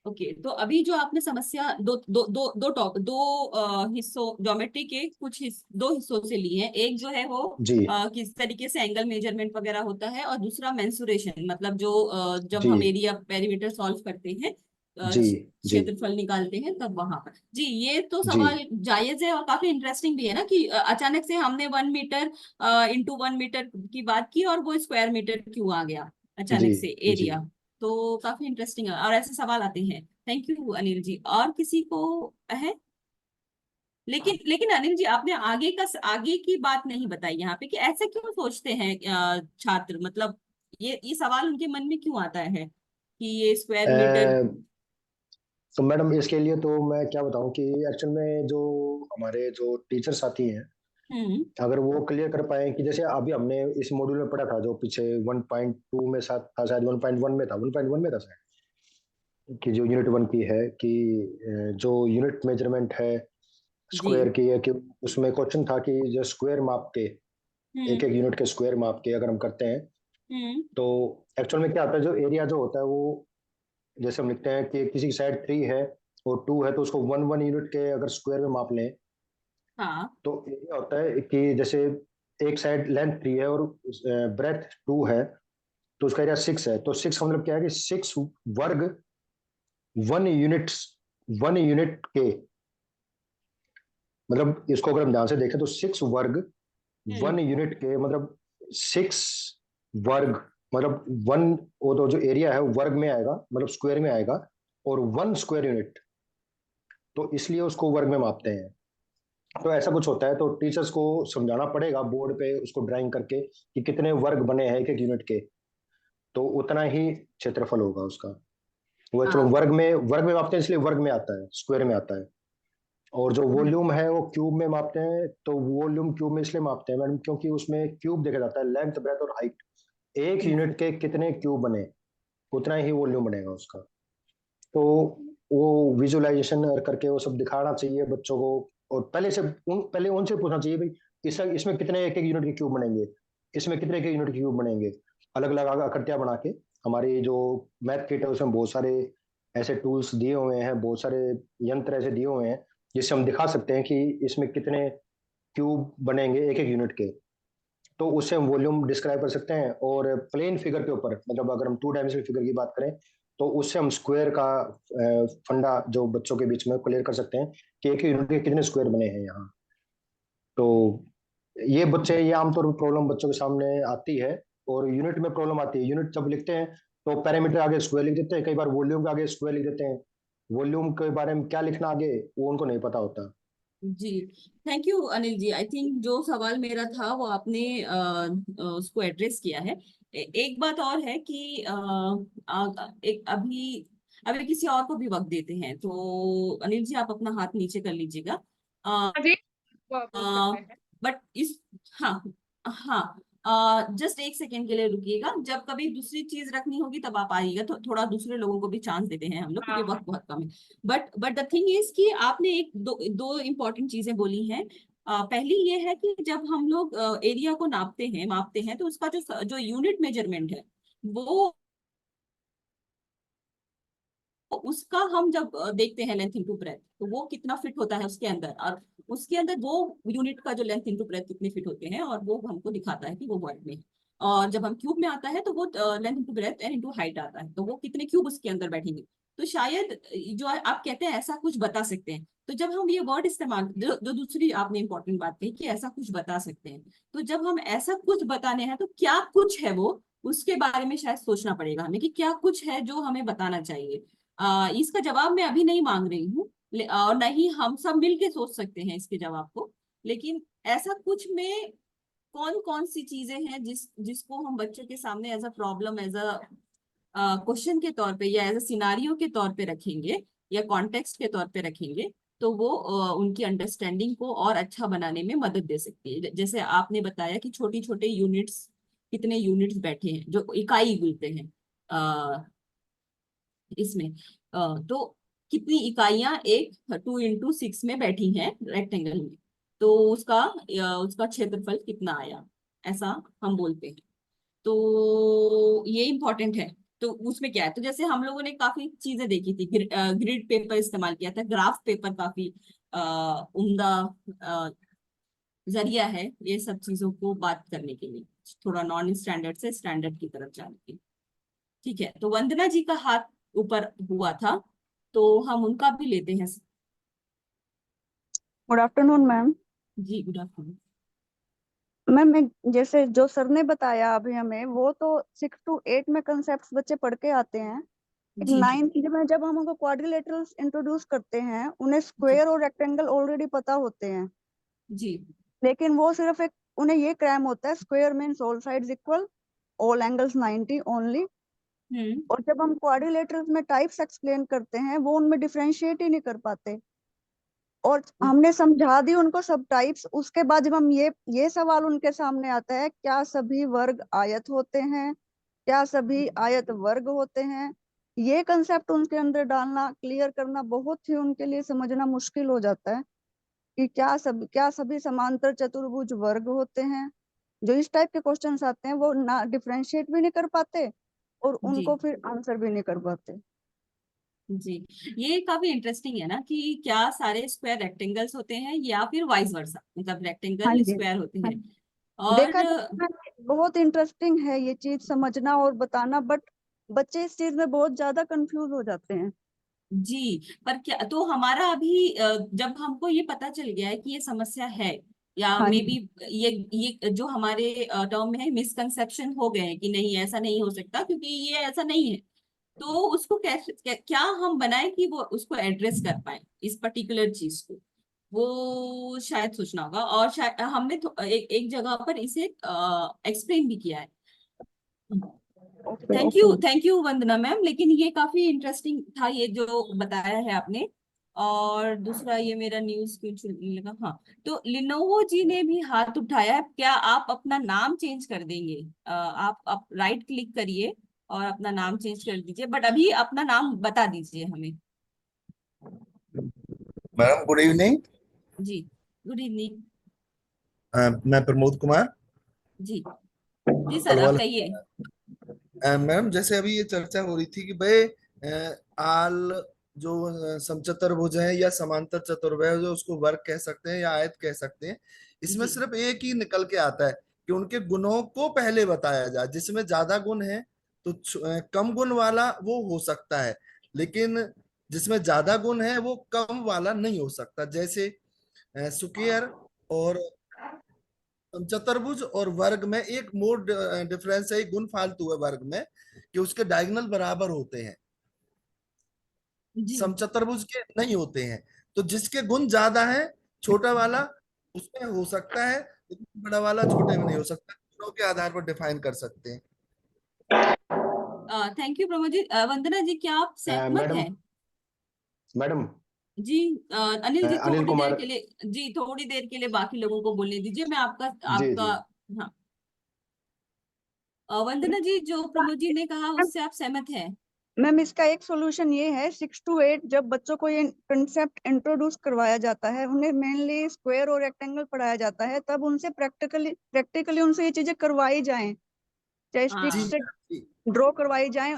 ओके, तो अभी जो आपने समस्या दो दो दो दो टॉप दो हिस्सों, ज्योमेट्री के कुछ दो हिस्सों से ली है। एक जो है वो जी किस तरीके से एंगल मेजरमेंट वगैरह होता है, और दूसरा मेंसुरेशन, मतलब जो जब जी हम एरिया पेरीमीटर सॉल्व करते हैं, जी जी क्षेत्रफल निकालते हैं, तब वहां पर जी, ये तो जी सवाल जायज है और काफी इंटरेस्टिंग भी है ना कि अचानक से हमने 1 मीटर इंटू 1 मीटर की बात की और वो स्क्वायर मीटर क्यों आ गया जी अचानक से जी। एरिया। तो काफी इंटरेस्टिंग है और ऐसे सवाल आते हैं। थैंक यू अनिल जी। और किसी को है? लेकिन लेकिन अनिल जी, आपने आगे की बात नहीं बताई यहाँ पे कि ऐसे क्यों सोचते हैं छात्र, मतलब ये सवाल उनके मन में क्यों आता है कि ये स्क्वायर मीटर। तो मैडम, इसके लिए तो मैं क्या बताऊं कि एक्चुअल में जो हमारे जो टीचर्स आती हैं, हम्म, अगर वो क्लियर कर पाए कि जैसे अभी हमने इस मॉड्यूल में पढ़ा था, जो पीछे 1.2 में साथ था, शायद 1.1 में था, 1.1 में था शायद, कि जो यूनिट 1 की है कि जो यूनिट मेजरमेंट है जी, स्क्वायर की है, कि उसमें क्वेश्चन था कि जो स्क्वायर माप के, एक हम्म, एक यूनिट के स्क्वायर माप के अगर हम करते हैं, हम्म, तो एक्चुअल में क्या होता है, जो एरिया जो होता है वो, जैसे हम लिखते हैं कि किसी की साइड 3 है और 2 है, तो उसको 1 1 यूनिट के अगर स्क्वायर में माप लें, हाँ, तो एरिया होता है कि जैसे एक साइड लेंथ 3 है और ब्रेथ 2 है, तो उसका एरिया 6 है। तो 6 का मतलब क्या है कि 6 वर्ग 1 यूनिट के, मतलब इसको अगर हम ध्यान से देखें तो 6 वर्ग 1 यूनिट के मतलब 6 वर्ग मतलब 1, वो तो जो एरिया है वो वर्ग में आएगा, मतलब स्क्वायर में आएगा, और 1 स्क्वायर यूनिट, तो इसलिए उसको वर्ग में मापते हैं। तो ऐसा कुछ होता है, तो टीचर्स को समझाना पड़ेगा बोर्ड पे उसको ड्राइंग करके कि कितने वर्ग बने हैं एक एक यूनिट के, तो उतना ही क्षेत्रफल होगा उसका। वो चलो हाँ वर्ग में मापते हैं इसलिए वर्ग में आता है, स्क्वायर में आता है। और जो वॉल्यूम है वो क्यूब में मापते हैं, तो वॉल्यूम क्यूब में इसलिए मापते हैं मैडम क्योंकि उसमें क्यूब देखा जाता है, लेंथ ब्रेथ और हाइट, एक यूनिट के कितने क्यूब बने उतना ही वॉल्यूम बनेगा उसका। तो वो विजुअलाइजेशन करके वो सब दिखाना चाहिए बच्चों को, और पहले उनसे पूछना चाहिए भाई इसमें कितने एक एक यूनिट के क्यूब बनेंगे, इसमें कितने के यूनिट के क्यूब बनेंगे, अलग अलग आकृतियां बना के। हमारी जो मैथ किट है उसमें बहुत सारे ऐसे टूल्स दिए हुए हैं, बहुत सारे यंत्र ऐसे दिए हुए हैं जिससे हम दिखा सकते हैं कि इसमें कितने क्यूब बनेंगे एक एक यूनिट के। तो उससे हम वॉल्यूम डिस्क्राइब कर सकते हैं, और प्लेन फिगर के ऊपर, मतलब अगर हम 2 डायमेंशनल फिगर की बात करें तो उससे हम स्क्वायर का फंडा जो बच्चों के बीच में क्लियर कर सकते हैं कि एक यूनिट के कितने स्क्वायर बने हैं यहाँ। तो ये आमतौर पर प्रॉब्लम बच्चों के सामने आती है, और यूनिट में प्रॉब्लम आती है। यूनिट जब लिखते हैं तो पैरामीटर आगे स्क्वायर लिख देते हैं, कई बार वॉल्यूम के आगे स्क्वायर लिख देते हैं, वॉल्यूम के बारे में क्या लिखना आगे वो उनको नहीं पता होता। जी, thank you Anil ji. I think जो सवाल मेरा था वो आपने उसको एड्रेस किया है। एक बात और है कि एक अभी किसी और को भी वक्त देते हैं, तो अनिल जी आप अपना हाथ नीचे कर लीजिएगा। हाँ जी, वो आप बोल सकते हैं। बट इस हाँ हाँ जस्ट एक सेकेंड के लिए रुकिएगा, जब कभी दूसरी चीज रखनी होगी तब आप आइएगा, तो थोड़ा दूसरे लोगों को भी चांस देते हैं हम लोग हाँ क्योंकि हाँ वक्त बहुत कम है। बट द थिंग इज कि आपने एक दो इम्पोर्टेंट चीजें बोली हैं। पहली ये है कि जब हम लोग एरिया को मापते हैं तो उसका जो यूनिट मेजरमेंट है वो उसका हम जब देखते हैं लेंथ इंटू ब्रेथ, तो वो कितना फिट होता है उसके अंदर, और उसके अंदर वो यूनिट का जो लेंथ इंटू ब्रेथ कितने फिट होते हैं, और वो हमको दिखाता है कि वो वर्ड में है। और जब हम क्यूब में आता है तो वो length into breadth and into height आता है, तो वो कितने क्यूब उसके अंदर बैठेंगे। तो शायद जो आप कहते हैं ऐसा कुछ बता सकते हैं, तो जब हम ये वर्ड इस्तेमाल जो दूसरी आपने इंपॉर्टेंट बात कही कि ऐसा कुछ बता सकते हैं, तो जब हम ऐसा कुछ बताने हैं तो क्या कुछ है वो, उसके बारे में शायद सोचना पड़ेगा हमें कि क्या कुछ है जो हमें बताना चाहिए। इसका जवाब मैं अभी नहीं मांग रही हूँ, और नहीं हम सब मिलके सोच सकते हैं इसके जवाब को। लेकिन ऐसा कुछ में कौन कौन सी चीजें हैं जिसको हम बच्चों के सामने as a problem, as a question के तौर पे, या एज अ सिनारियो के तौर पे रखेंगे, या कॉन्टेक्स्ट के तौर पे रखेंगे, तो वो उनकी अंडरस्टैंडिंग को और अच्छा बनाने में मदद दे सकती है। जैसे आपने बताया कि छोटी छोटे यूनिट्स, कितने यूनिट्स बैठे हैं जो इकाई बोलते हैं इसमें, तो कितनी इकाइयां एक 2 into 6 में बैठी हैं रेक्टेंगल में, तो उसका क्षेत्रफल कितना आया, ऐसा हम बोलते हैं। तो ये इंपॉर्टेंट है। तो उसमें क्या है, तो जैसे हम लोगों ने काफी चीजें देखी थी, ग्रिड पेपर इस्तेमाल किया था, ग्राफ पेपर काफी उम्दा अ, जरिया है ये सब चीजों को बात करने के लिए, थोड़ा नॉन स्टैंडर्ड से स्टैंडर्ड की तरफ जाने के लिए। ठीक है, तो वंदना जी का हाथ ऊपर हुआ था, तो हम उनका भी लेते हैं। Good afternoon ma'am. जी गुड आफ्टरनून। मैम जैसे जो सर ने बताया अभी हमें, वो तो 6 to 8 में कंसेप्ट बच्चे पढ़ के आते हैं। एक जी जी 9th में जब हम उनको क्वाड्रिलेटरल्स इंट्रोड्यूस करते हैं, उन्हें जी स्क्वायर और रेक्टेंगल ऑलरेडी पता होते हैं, जी। लेकिन वो सिर्फ एक उन्हें ये क्रैम होता है square means all sides equal, all angles 90 only. Hmm. और जब हम क्वाड्रिलेटरल्स में टाइप्स एक्सप्लेन करते हैं, वो उनमें डिफरेंशिएट ही नहीं कर पाते, और हमने समझा दी उनको सब टाइप्स। उसके बाद जब हम ये सवाल उनके सामने आता है, क्या सभी वर्ग आयत होते हैं, क्या सभी आयत वर्ग होते हैं, ये कंसेप्ट उनके अंदर डालना, क्लियर करना बहुत ही उनके लिए समझना मुश्किल हो जाता है कि क्या सभी समांतर चतुर्भुज वर्ग होते हैं। जो इस टाइप के क्वेश्चंस आते हैं वो ना डिफरेंशिएट भी नहीं कर पाते, और जी उनको फिर आंसर भी नहीं कर पाते। जी, ये काफी इंटरेस्टिंग है ना कि क्या सारे स्क्वायर रेक्टेंगल्स होते हैं या फिर वाइस वर्सा, मतलब हाँ रेक्टेंगल जी। स्क्वायर होते हाँ हैं। और देखा जाए बहुत इंटरेस्टिंग है ये चीज समझना और बताना, बट बच्चे इस चीज में बहुत ज्यादा कंफ्यूज हो जाते हैं। जी, पर क्या तो हमारा अभी जब हमको ये पता चल गया है कि ये समस्या है, या हाँ मे जी। बी ये जो हमारे टर्म में है मिसकंसेप्शन हो गए हैं कि नहीं ऐसा नहीं हो सकता क्योंकि ये ऐसा नहीं है, तो उसको कैसे क्या हम बनाए कि वो उसको एड्रेस कर पाए इस पर्टिकुलर चीज को, वो शायद सोचना होगा। और शायद हमने एक जगह पर इसे एक्सप्लेन भी किया है। Okay okay. Thank you Vandana ma'am, लेकिन ये काफी इंटरेस्टिंग था ये जो बताया है आपने। और दूसरा ये मेरा न्यूज क्यों चुनने लगा, हाँ, तो लिनोवो जी ने भी हाथ उठाया है, क्या आप अपना नाम चेंज कर देंगे? आप राइट क्लिक करिए और अपना नाम चेंज कर दीजिए, बट अभी अपना नाम बता दीजिए हमें। Madam good evening. जी, गुड इवनिंग। मैं प्रमोद कुमार जी जी सर, आप पलवल। कहिए। मैडम जैसे अभी ये चर्चा हो रही थी कि भाई आल जो समचतुर्भुज है या समांतर चतुर्भुज है, जो उसको वर्ग कह सकते हैं या आयत कह सकते हैं, इसमें जी सिर्फ एक ही निकल के आता है कि उनके गुणों को पहले बताया जाए। जिसमें ज्यादा गुण है तो कम गुण वाला वो हो सकता है, लेकिन जिसमें ज्यादा गुण है वो कम वाला नहीं हो सकता। जैसे स्क्वायर और चतुर्भुज और वर्ग में एक मोड डिफरेंस है, एक गुण फालतू है वर्ग में, कि उसके डायगोनल बराबर होते हैं, जी। समचतुर्भुज के नहीं होते हैं। तो जिसके गुण ज्यादा है, छोटा वाला उसमें हो सकता है, लेकिन बड़ा वाला छोटे में नहीं हो सकता। गुणों के आधार पर डिफाइन कर सकते हैं। Thank you Pramod ji. वंदना जी, क्या आप सहमत मैडम हैं? मैडम जी अनिल जी, अनिल थोड़ी देर कुमार। के लिए, जी थोड़ी देर के लिए बाकी लोगों को बोलने दीजिए, मैं आपका जी आपका जी। हाँ। वंदना जी, जो प्रमोद जी ने कहा उससे आप सहमत हैं? मैम इसका एक सॉल्यूशन ये है, 6 to 8 जब बच्चों को ये कंसेप्ट इंट्रोड्यूस करवाया जाता है, उन्हें मेनली स्क्वायर और रेक्टेंगल पढ़ाया जाता है, तब उनसे प्रैक्टिकली उनसे ये चीजें करवाई जाएं, चाहे स्टिक जी हाँ। से जी। ड्रॉ करवाई जाएं,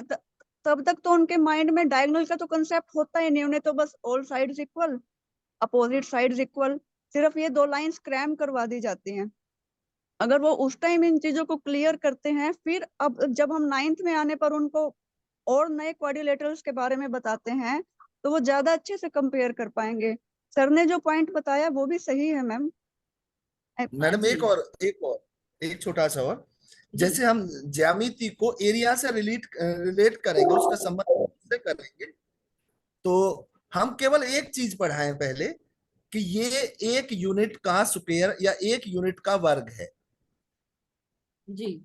तब तक तो उनके माइंड में डायगोनल का तो कंसेप्ट होता ही नहीं, उन्हें तो बस all sides equal, opposite sides equal, सिर्फ ये 2 लाइंस क्रैम करवा दी जाती हैं। अगर वो उस टाइम इन चीजों को क्लियर करते हैं, फिर अब जब हम 9th में आने पर उनको और नए क्वाड्रिलेटरल्स के बारे में बताते हैं, तो वो ज्यादा अच्छे से कंपेयर कर पाएंगे। सर ने जो पॉइंट बताया वो भी सही है मैम। मैडम जी एक छोटा सा और, जी जैसे हम ज्यामिति को एरिया से रिलेट रिलेट करेंगे, उसका संबंध से करेंगे, तो हम केवल एक चीज पढ़ाएं पहले, कि ये एक यूनिट का स्क्वायर या एक यूनिट का वर्ग है। जी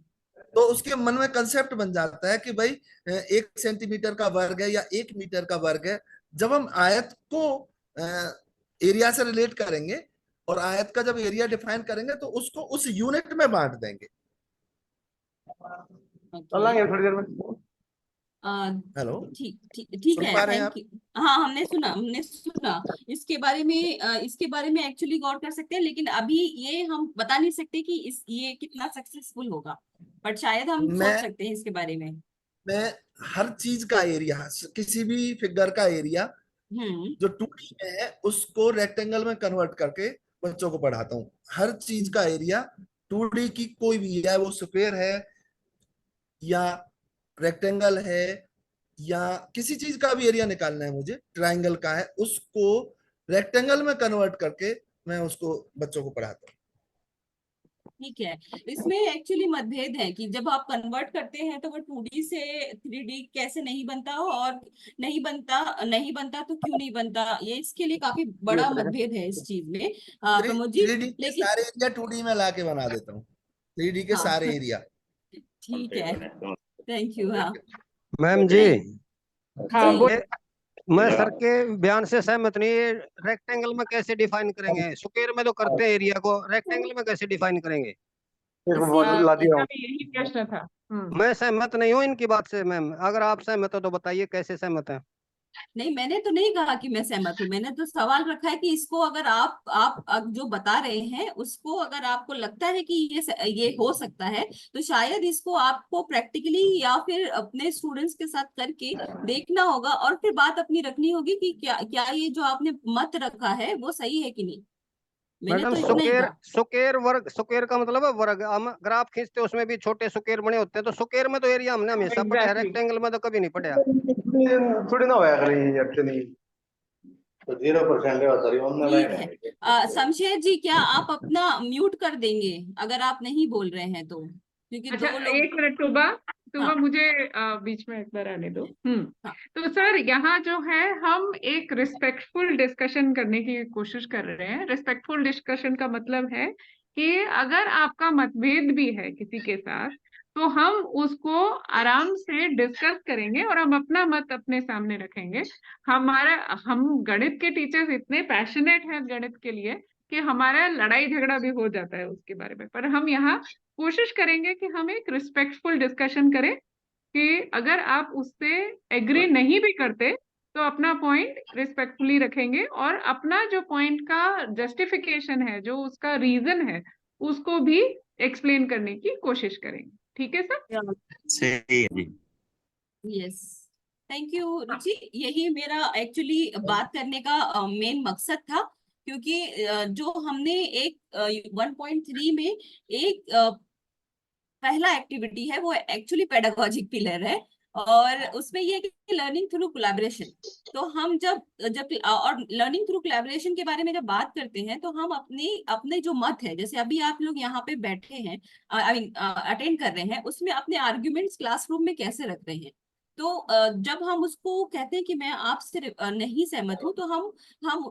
तो उसके मन में कंसेप्ट बन जाता है कि भाई 1 सेंटीमीटर का वर्ग है या 1 मीटर का वर्ग है। जब हम आयत को एरिया से रिलेट करेंगे और आयत का जब एरिया डिफाइन करेंगे, तो उसको उस यूनिट में बांट देंगे। ओके। थोड़ी देर में। हेलो, ठीक ठीक ठीक सुन है, पा रहे हैं थैंक आप? यू। हाँ, हमने सुना इसके बारे में एक्चुअली गौर कर सकते हैं, लेकिन अभी ये हम बता नहीं सकते कि ये कितना सक्सेसफुल होगा, बट शायद हम सोच मैं सकते हैं इसके बारे में। मैं हर चीज का एरिया, किसी भी फिगर का एरिया हम्म। जो 2D में है, उसको रेक्टेंगल में कन्वर्ट करके बच्चों को पढ़ाता हूँ। हर चीज का एरिया 2D की कोई भी है, वो स्क्वायर है या रेक्टेंगल है या किसी चीज का भी एरिया निकालना है मुझे, ट्राइंगल का है, उसको रेक्टेंगल में कन्वर्ट करके मैं उसको बच्चों को पढ़ाता हूँ। ठीक है, इसमें एक्चुअली मतभेद है कि जब आप कन्वर्ट करते हैं तो वो 2D से 3D कैसे नहीं बनता, और नहीं बनता तो क्यों नहीं बनता, ये इसके लिए काफी बड़ा मतभेद है इस चीज में, थ्री प्रमोद जी। 3D के लेकिन सारे एरिया 2D में लाके बना देता हूँ, 3D के हाँ सारे एरिया। ठीक है, थैंक यू। हाँ मैम जी, हाँ जी बोल। ये मैं सर के बयान से सहमत नहीं। ये रेक्टेंगल में कैसे डिफाइन करेंगे? स्क्वायर में तो करते हैं एरिया को, रेक्टेंगल में कैसे डिफाइन करेंगे? इसी ला दिया इसका हूँ। भी यही प्रश्न था। मैं सहमत नहीं हूँ इनकी बात से मैम। अगर आप सहमत हो तो बताइए कैसे सहमत है। नहीं, मैंने तो नहीं कहा कि मैं सहमत हूँ, मैंने तो सवाल रखा है कि इसको अगर आप अब जो बता रहे हैं उसको अगर आपको लगता है कि ये हो सकता है, तो शायद इसको आपको प्रैक्टिकली या फिर अपने स्टूडेंट्स के साथ करके देखना होगा, और फिर बात अपनी रखनी होगी कि क्या क्या ये जो आपने मत रखा है वो सही है कि नहीं। मैंने मैडम तो इतना ही सुकेर कहा। सुकेर वर्ग, सुकेर का मतलब है वर्ग। हम ग्राफ खींचते हैं उसमें भी छोटे सुकेर बने होते हैं, तो सुकेर में तो एरिया हमने हमेशा पढ़ा है, Exactly. रेक्टेंगल में तो कभी नहीं पढ़ा। थोड़ी ना होया करें एक्चुअली, तो 0% होता रही ऑन ठीक लाइन है। है। शमशेर जी, क्या आप अपना म्यूट कर देंगे अगर आप नहीं बोल रहे हैं तो, क्योंकि अच्छा, दो लोग। एक मिनट तुबा, हाँ मुझे बीच में एक बार आने दो। हाँ तो सर, यहाँ जो है हम एक रिस्पेक्टफुल डिस्कशन करने की कोशिश कर रहे हैं। रिस्पेक्टफुल डिस्कशन का मतलब है कि अगर आपका मतभेद भी है किसी के साथ, तो हम उसको आराम से डिस्कस करेंगे और हम अपना मत अपने सामने रखेंगे। हम गणित के टीचर्स इतने पैशनेट हैं गणित के लिए कि हमारा लड़ाई झगड़ा भी हो जाता है उसके बारे में, पर हम यहाँ कोशिश करेंगे कि हम एक रिस्पेक्टफुल डिस्कशन करें कि अगर आप उससे एग्री नहीं भी करते तो अपना पॉइंट रिस्पेक्टफुली रखेंगे और अपना जो पॉइंट का जस्टिफिकेशन है, जो उसका रीजन है, उसको भी एक्सप्लेन करने की कोशिश करेंगे। ठीक है सर? सही है जी। यस, थैंक यू रुचि। यही मेरा एक्चुअली बात करने का मेन मकसद था, क्योंकि जो हमने एक 1.3 में एक पहला एक्टिविटी है वो एक्चुअली पेडागोजिक पिलर है, और उसमें ये है कि लर्निंग थ्रू कोलैबोरेशन। तो हम जब जब और लर्निंग थ्रू कोलैबोरेशन के बारे में जब बात करते हैं, तो हम अपने अपने जो मत है, जैसे अभी आप लोग यहाँ पे बैठे हैं, आई मीन अटेंड कर रहे हैं, उसमें अपने आर्ग्यूमेंट्स क्लासरूम में कैसे रख रहे हैं। तो जब हम उसको कहते हैं कि मैं आपसे नहीं सहमत हूँ, तो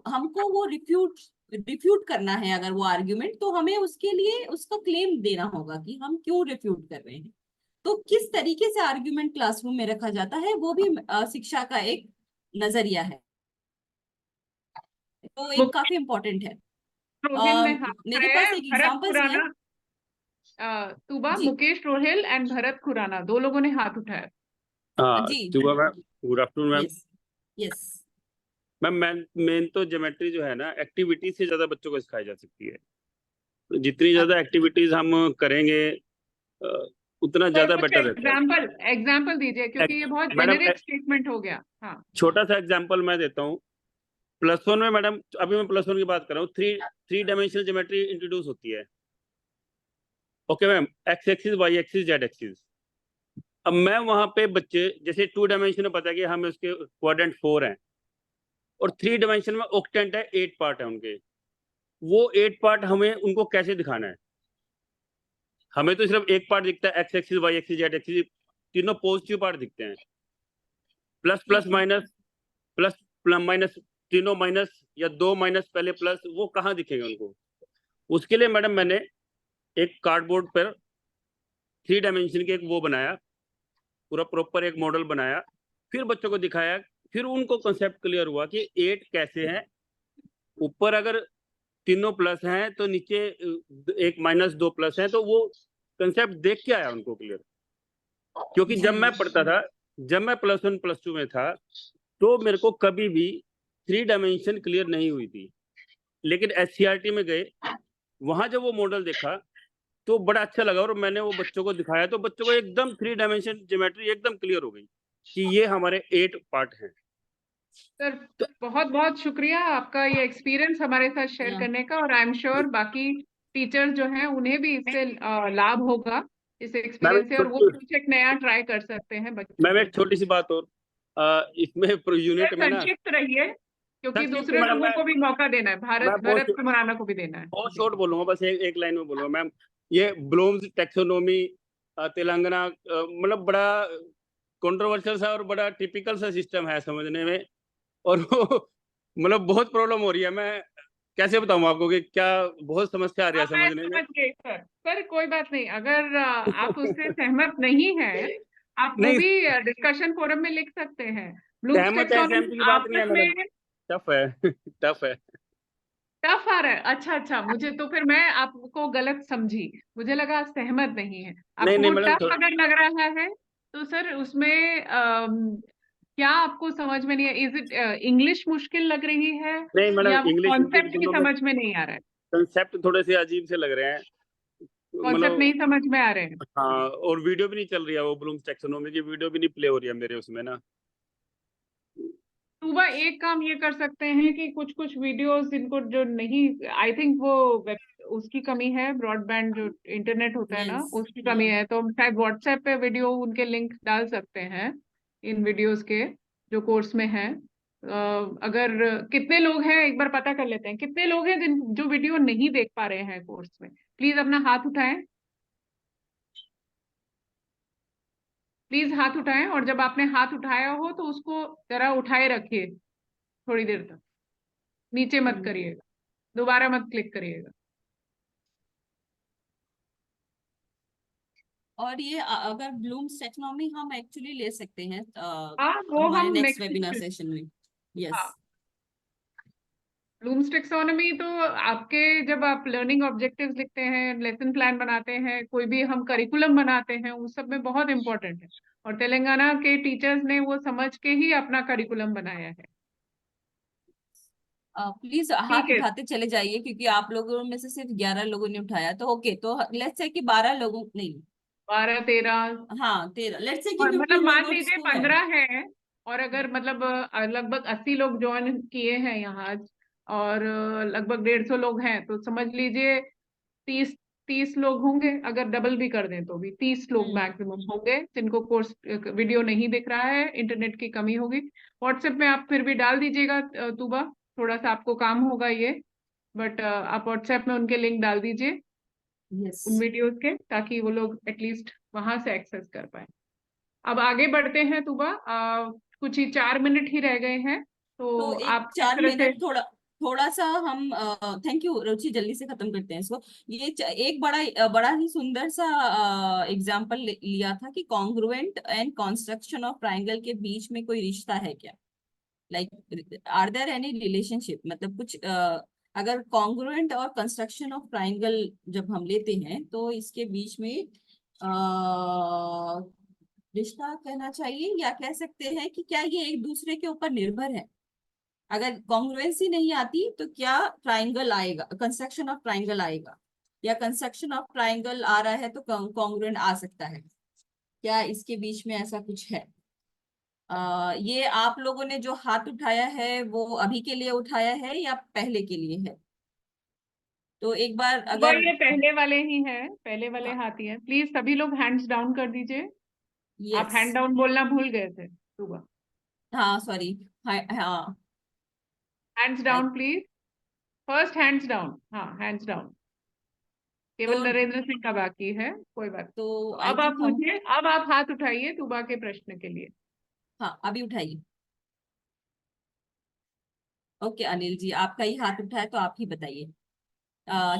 हमको वो रिफ्यूट करना है। अगर वो आर्ग्यूमेंट, तो हमें उसके लिए उसका क्लेम देना होगा कि हम क्यों रिफ्यूट कर रहे हैं। तो किस तरीके से आर्ग्यूमेंट क्लासरूम में रखा जाता है, वो भी शिक्षा का एक नजरिया है, तो एक काफी इम्पोर्टेंट है। रोहिल ने हाथ मेरे उठाया पास है, एक भरत एग्जांपल्स है। खुराना, तुबा, जी मुकेश रोहिल एंड भरत खुराना, दो लोगों ने हाथ उठाया। हाँ जी सुबह ma'am, good afternoon ma'am. Yes yes ma'am main तो ज्योमेट्री जो है ना, एक्टिविटी से ज्यादा बच्चों को सिखाई जा सकती है। तो जितनी ज्यादा एक्टिविटीज हम करेंगे उतना सर, ज्यादा कुछ बेटर रहता है। एग्जाम्पल दीजिए, क्योंकि ये बहुत मैडम जेनेरिक स्टेटमेंट हो गया। हाँ, छोटा सा एग्जांपल मैं देता हूँ। +1 में मैडम, अभी मैं +1 की बात कर रहा हूँ, थ्री डायमेंशनल ज्योमेट्री इंट्रोड्यूस होती है। Okay ma'am, X axis, Y axis, Z axis. अब मैं वहां पे बच्चे, जैसे 2 डायमेंशन में पता है कि हम उसके क्वाड्रेंट 4 हैं, और 3 डायमेंशन में ऑक्टेंट है, 8 पार्ट है उनके। वो 8 पार्ट हमें उनको कैसे दिखाना है? हमें तो सिर्फ एक पार्ट दिखता है, X axis, Y axis, Z axis, तीनों पॉजिटिव पार्ट दिखते हैं। Plus plus minus, plus plus minus, तीनों माइनस या 2 माइनस पहले प्लस, वो कहाँ दिखेंगे उनको? उसके लिए मैडम मैंने एक कार्डबोर्ड पर 3 डायमेंशन के एक वो बनाया, पूरा प्रॉपर एक मॉडल बनाया, फिर बच्चों को दिखाया, फिर उनको कंसेप्ट क्लियर हुआ कि 8 कैसे है। ऊपर अगर तीनों प्लस हैं तो नीचे 1 माइनस 2 प्लस है, तो वो कंसेप्ट देख के आया उनको क्लियर। क्योंकि जब मैं पढ़ता था, जब मैं +1 +2 में था, तो मेरे को कभी भी 3 डायमेंशन क्लियर नहीं हुई थी। लेकिन SCRT में गए, वहां जब वो मॉडल देखा तो बड़ा अच्छा लगा, और मैंने वो बच्चों को दिखाया, तो बच्चों को एकदम 3 डायमेंशन ज्योमेट्री एकदम क्लियर हो गई कि ये हमारे 8 पार्ट हैं। सर, बहुत बहुत शुक्रिया आपका ये एक्सपीरियंस हमारे साथ शेयर करने का, और आई एम श्योर बाकी टीचर्स जो हैं उन्हें भी इससे लाभ होगा इस एक्सपीरियंस से, और वो कुछ एक नया ट्राई कर सकते हैं बच्चों मैम के एक छोटी सी बात और, इसमें यूनिट में ना, संक्षिप्त रहिए, क्योंकि संक्षिप्त दूसरे मैडम, लोगों को भी मौका देना है, मैं भरत कुमाराना को भी देना है। बहुत शॉर्ट बोलूंगा, बस एक लाइन में बोलूंगा मैम। ये ब्लूम्स टैक्सोनॉमी तेलंगाना, मतलब बड़ा कंट्रोवर्शियल सा और बड़ा टिपिकल सा सिस्टम है समझने में, और वो मतलब बहुत प्रॉब्लम हो रही है। मैं कैसे बताऊं आपको कि क्या बहुत समस्या आ रही है मैं समझने में। समझ गई सर। सर, कोई बात नहीं, अगर आप उससे सहमत नहीं हैं, आप वो नहीं, भी डिस्कशन फोरम में लिख सकते हैं। ब्लूम्स सहमत है, सहमति टैक्सोनॉमी की बात नहीं है आपस मैडम, में टफ है टफ है। टफ आ रहा है। अच्छा अच्छा, मुझे तो फिर मैं आपको गलत समझी, मुझे लगा आप सहमत नहीं है। नहीं आपको नहीं वो मैडम, टफ अगर लग रहा है, तो सर उसमें क्या आपको समझ में नहीं है? इज इट इंग्लिश मुश्किल लग रही है, नहीं मैडम, या वो इंग्लिश कॉन्सेप्ट ही दोनों में समझ में नहीं आ रहा है? कंसेप्ट थोड़े से अजीब से लग रहे हैं, कॉन्सेप्ट मतलब। नहीं समझ में आ रहे हैं? हाँ, और वीडियो भी नहीं चल रही है, वो ब्लूम्स टैक्सोनॉमी की वीडियो भी नहीं प्ले हो रही है मेरे उसमें ना। सुबह एक काम ये कर सकते हैं कि कुछ कुछ वीडियोस जिनको जो नहीं, आई थिंक वो उसकी कमी है, ब्रॉडबैंड जो इंटरनेट होता है ना Yes, उसकी कमी yeah. है, तो हम शायद व्हाट्सएप पे वीडियो उनके लिंक डाल सकते हैं इन वीडियोस के जो कोर्स में है। अगर कितने लोग हैं एक बार पता कर लेते हैं, कितने लोग हैं जिन जो वीडियो नहीं देख पा रहे हैं कोर्स में, प्लीज अपना हाथ उठाएं, प्लीज हाथ उठाएं। और जब आपने हाथ उठाया हो तो उसको जरा उठाए रखिए थोड़ी देर तक, नीचे मत करिएगा, दोबारा मत क्लिक करिएगा। और ये अगर ब्लूम्स टेक्नोमी हम एक्चुअली ले सकते हैं हाँ वो हमारे हम नेक्स्ट नेक्स्ट वेबिनार सेशन में। यस, हाँ, ब्लूम्स टेक्सोनॉमी तो आपके जब आप लर्निंग ऑब्जेक्टिव्स लिखते हैं, लेसन प्लान बनाते हैं, कोई भी हम करिकुलम बनाते हैं, उस सब में बहुत इंपॉर्टेंट है। और तेलंगाना के टीचर्स ने वो समझ के ही अपना करिकुलम बनाया है। प्लीज हाथ ठीक है, उठाते चले जाइए क्योंकि आप लोगों में से सिर्फ 11 लोगों ने उठाया, तो ओके, तो लेट्स से कि 12 लोगों नहीं, 12 13, हाँ 13, लेट्स से कि मतलब 15 मान लोगों लीजिए को है। 15 है। और अगर मतलब लगभग 80 लोग ज्वाइन किए हैं यहाँ आज, और लगभग 150 लोग हैं, तो समझ लीजिए 30 लोग होंगे। अगर डबल भी कर दें तो भी 30 लोग मैक्सिमम होंगे जिनको कोर्स वीडियो नहीं दिख रहा है, इंटरनेट की कमी होगी। व्हाट्सएप में आप फिर भी डाल दीजिएगा तूबा, थोड़ा सा आपको काम होगा ये, बट आप व्हाट्सएप में उनके लिंक डाल दीजिए यस, उन वीडियोस के, ताकि वो लोग एटलीस्ट वहां से एक्सेस कर पाए। अब आगे बढ़ते हैं तूबा, कुछ ही 4 मिनट ही रह गए हैं, तो तो एक आप किस 4 तरह से। मिनट थोड़ा थोड़ा सा हम थैंक यू रुचि, जल्दी से खत्म करते हैं इसको। ये एक बड़ा ही सुंदर सा एग्जांपल लिया था कि congruent and construction of triangle के बीच में कोई रिश्ता है क्या, like are there any relationship, मतलब कुछ अगर कॉन्ग्रुएंट और कंस्ट्रक्शन ऑफ ट्रायंगल जब हम लेते हैं तो इसके बीच में रिश्ता कहना चाहिए, या कह सकते हैं कि क्या ये एक दूसरे के ऊपर निर्भर है। अगर कॉन्ग्रुएंसी नहीं आती तो क्या ट्रायंगल आएगा, कंस्ट्रक्शन ऑफ ट्रायंगल आएगा, या कंस्ट्रक्शन ऑफ ट्रायंगल आ रहा है तो कॉन्ग्रुएंट आ सकता है क्या, इसके बीच में ऐसा कुछ है। ये आप लोगों ने जो हाथ उठाया है वो अभी के लिए उठाया है या पहले के लिए है, तो एक बार वो अगर ये पहले वाले ही हैं, पहले वाले हाँ, हाथी हैं। प्लीज सभी लोग हैंड्स डाउन कर दीजिए। आप यस, हैंड डाउन बोलना भूल गए थे सुबह। हाँ सॉरी, हाँ हाँ, hands I- down please, first hands down, हाँ हैंड्स डाउन। केवल तो नरेंद्र सिंह का बाकी है, कोई बात नहीं। तो तो आई अब आप थिंक हम, पूछिए, अब आप हाथ उठाइए तुबा के प्रश्न के लिए। हाँ अभी उठाइए। ओके अनिल जी, आपका ही हाथ उठा है तो आप ही बताइए।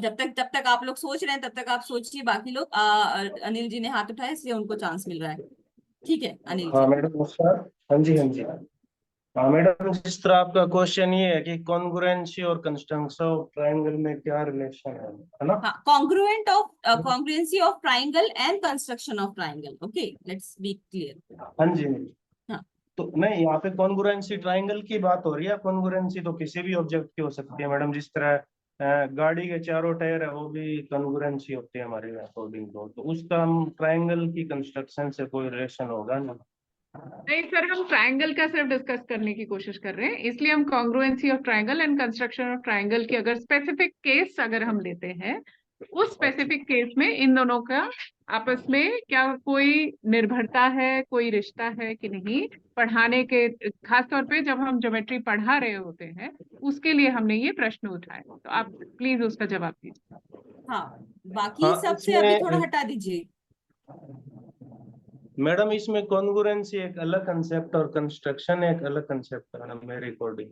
जब तक आप लोग सोच रहे हैं तब तक आप सोचिए, बाकी लोग अनिल जी ने हाथ उठाया इसलिए उनको चांस मिल रहा है। ठीक है अनिल हाँ जी। मैडम नमस्कार। हाँ जी हाँ जी। हाँ मैडम, जिस तरह आपका क्वेश्चन ये है कि कॉन्ग्रुएंसी और कंस्ट्रक्शन ऑफ ट्रायंगल में क्या रिलेशन है ना? हाँ, congruency of triangle and construction of triangle, okay let's be clear. हाँ जी। हाँ, तो नहीं, यहाँ पे कॉन्ग्रुएंसी ट्रायंगल की बात हो रही है। कॉन्ग्रुएंसी तो किसी भी ऑब्जेक्ट की हो सकती है मैडम, जिस तरह गाड़ी के चारों टायर है वो भी कॉन्ग्रुएंसी होते हैं हमारे अकॉर्डिंग तो उसका हम ट्रायंगल की कंस्ट्रक्शन से कोई रिलेशन होगा ना? नहीं सर, हम ट्रायंगल का सिर्फ डिस्कस करने की कोशिश कर रहे हैं, इसलिए हम congruency of triangle and construction of triangle की अगर स्पेसिफिक केस अगर हम लेते हैं, तो उस स्पेसिफिक केस में इन दोनों का आपस में क्या कोई निर्भरता है, कोई रिश्ता है कि नहीं, पढ़ाने के खासतौर पे जब हम ज्योमेट्री पढ़ा रहे होते हैं उसके लिए हमने ये प्रश्न उठाए। तो आप प्लीज उसका जवाब दीजिए। हाँ, बाकी हाँ सबसे अभी थोड़ा इसमें हटा दीजिए। मैडम, इसमें कॉन्ग्रुएंसी एक अलग कंसेप्ट और कंस्ट्रक्शन एक अलग कंसेप्ट है मैडम मेरे अकॉर्डिंग।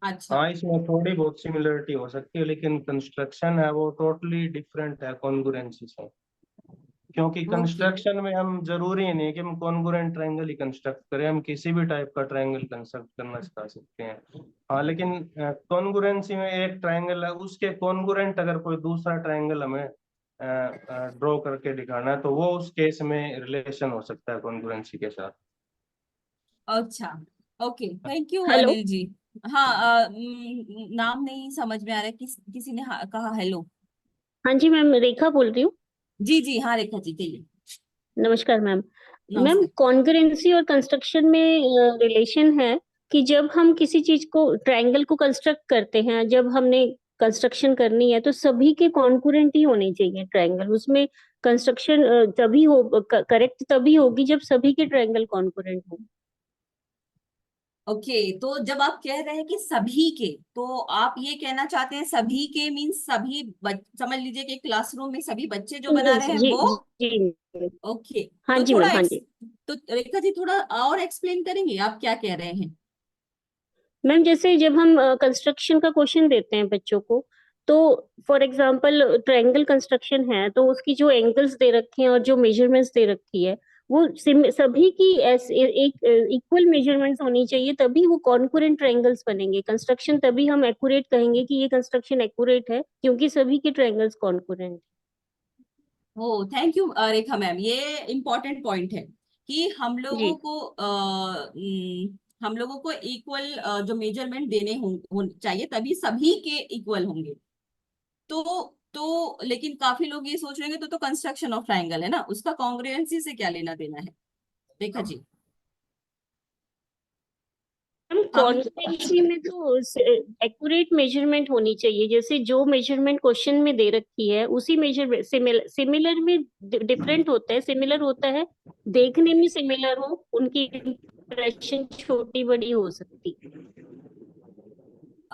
अच्छा, हाँ, इसमें थोड़ी बहुत सिमिलरिटी हो सकती है लेकिन कंस्ट्रक्शन है वो टोटली डिफरेंट है कॉन्ग्रुएंसी से। क्योंकि ओके, कंस्ट्रक्शन में हम जरूरी नहीं है कि हम कॉन्ग्रुएंट ट्रायंगल ही कंस्ट्रक्ट करें, हम किसी भी टाइप का ट्रायंगल कंस्ट्रक्ट करना सिखा सकते हैं। हाँ, लेकिन कॉन्ग्रुएंसी में एक ट्रायंगल है, उसके कॉन्ग्रुएंट अगर कोई दूसरा ट्रायंगल हमें ड्रॉ करके दिखाना है तो वो उस केस में रिलेशन हो सकता है कॉन्ग्रुएंसी के साथ। अच्छा, okay thank you hello. Anil ji. हाँ, नाम नहीं समझ में आ रहा है, किसी ने कहा हेलो। हाँ जी मैम, रेखा बोल रही हूँ। जी जी, हाँ रेखा जी कहिए। नमस्कार मैम। मैम, नमस्कार। कॉन्ग्रुएंसी और कंस्ट्रक्शन में रिलेशन है, कि जब हम किसी चीज को ट्रायंगल को कंस्ट्रक्ट करते हैं, जब हमने कंस्ट्रक्शन करनी है तो सभी के कॉन्करेंट ही होने चाहिए ट्रायंगल। उसमें कंस्ट्रक्शन तभी हो करेक्ट तभी होगी जब सभी के ट्रायंगल कॉन्करेंट हो। ओके, तो जब आप कह रहे हैं कि सभी के, तो आप ये कहना चाहते हैं सभी के मीन्स सभी समझ लीजिए कि क्लासरूम में सभी बच्चे जो बना रहे हैं जी वो। जी ओके, हाँ तो जी थोड़ा मैम, हाँ जी तो रेखा जी थोड़ा और एक्सप्लेन करेंगे आप क्या कह रहे हैं? मैम। जैसे जब हम कंस्ट्रक्शन का क्वेश्चन देते हैं बच्चों को, तो फॉर एग्जांपल ट्रायंगल कंस्ट्रक्शन है तो उसकी जो एंगल्स दे रखे हैं और जो मेजरमेंट्स दे रखी है वो सभी की एक इक्वल मेजरमेंट्स होनी चाहिए, तभी वो कॉन्करेंट ट्रायंगल्स बनेंगे। कंस्ट्रक्शन तभी हम एक्यूरेट कहेंगे कि ये कंस्ट्रक्शन एक्यूरेट है, क्योंकि सभी के triangles concurrent. Oh thank you Rekha ma'am, ये इम्पोर्टेंट पॉइंट है कि हम जी लोगों को हम लोगों को इक्वल जो मेजरमेंट देने चाहिए तभी सभी के इक्वल होंगे। तो लेकिन काफी लोग ये सोच रहे हैं तो कंस्ट्रक्शन ऑफ ट्रायंगल है ना, उसका कॉन्ग्रुएंसी से क्या लेना देना है? रेखा जी। हम कॉन्करेंसी में तो एक्यूरेट मेजरमेंट होनी चाहिए। जैसे जो मेजरमेंट क्वेश्चन में दे रखी है उसी मेजरमेंट सिमिलर में डिफरेंट होता है, सिमिलर होता है, देखने में सिमिलर हो, उनकी इंप्रेशन छोटी बड़ी हो सकती है।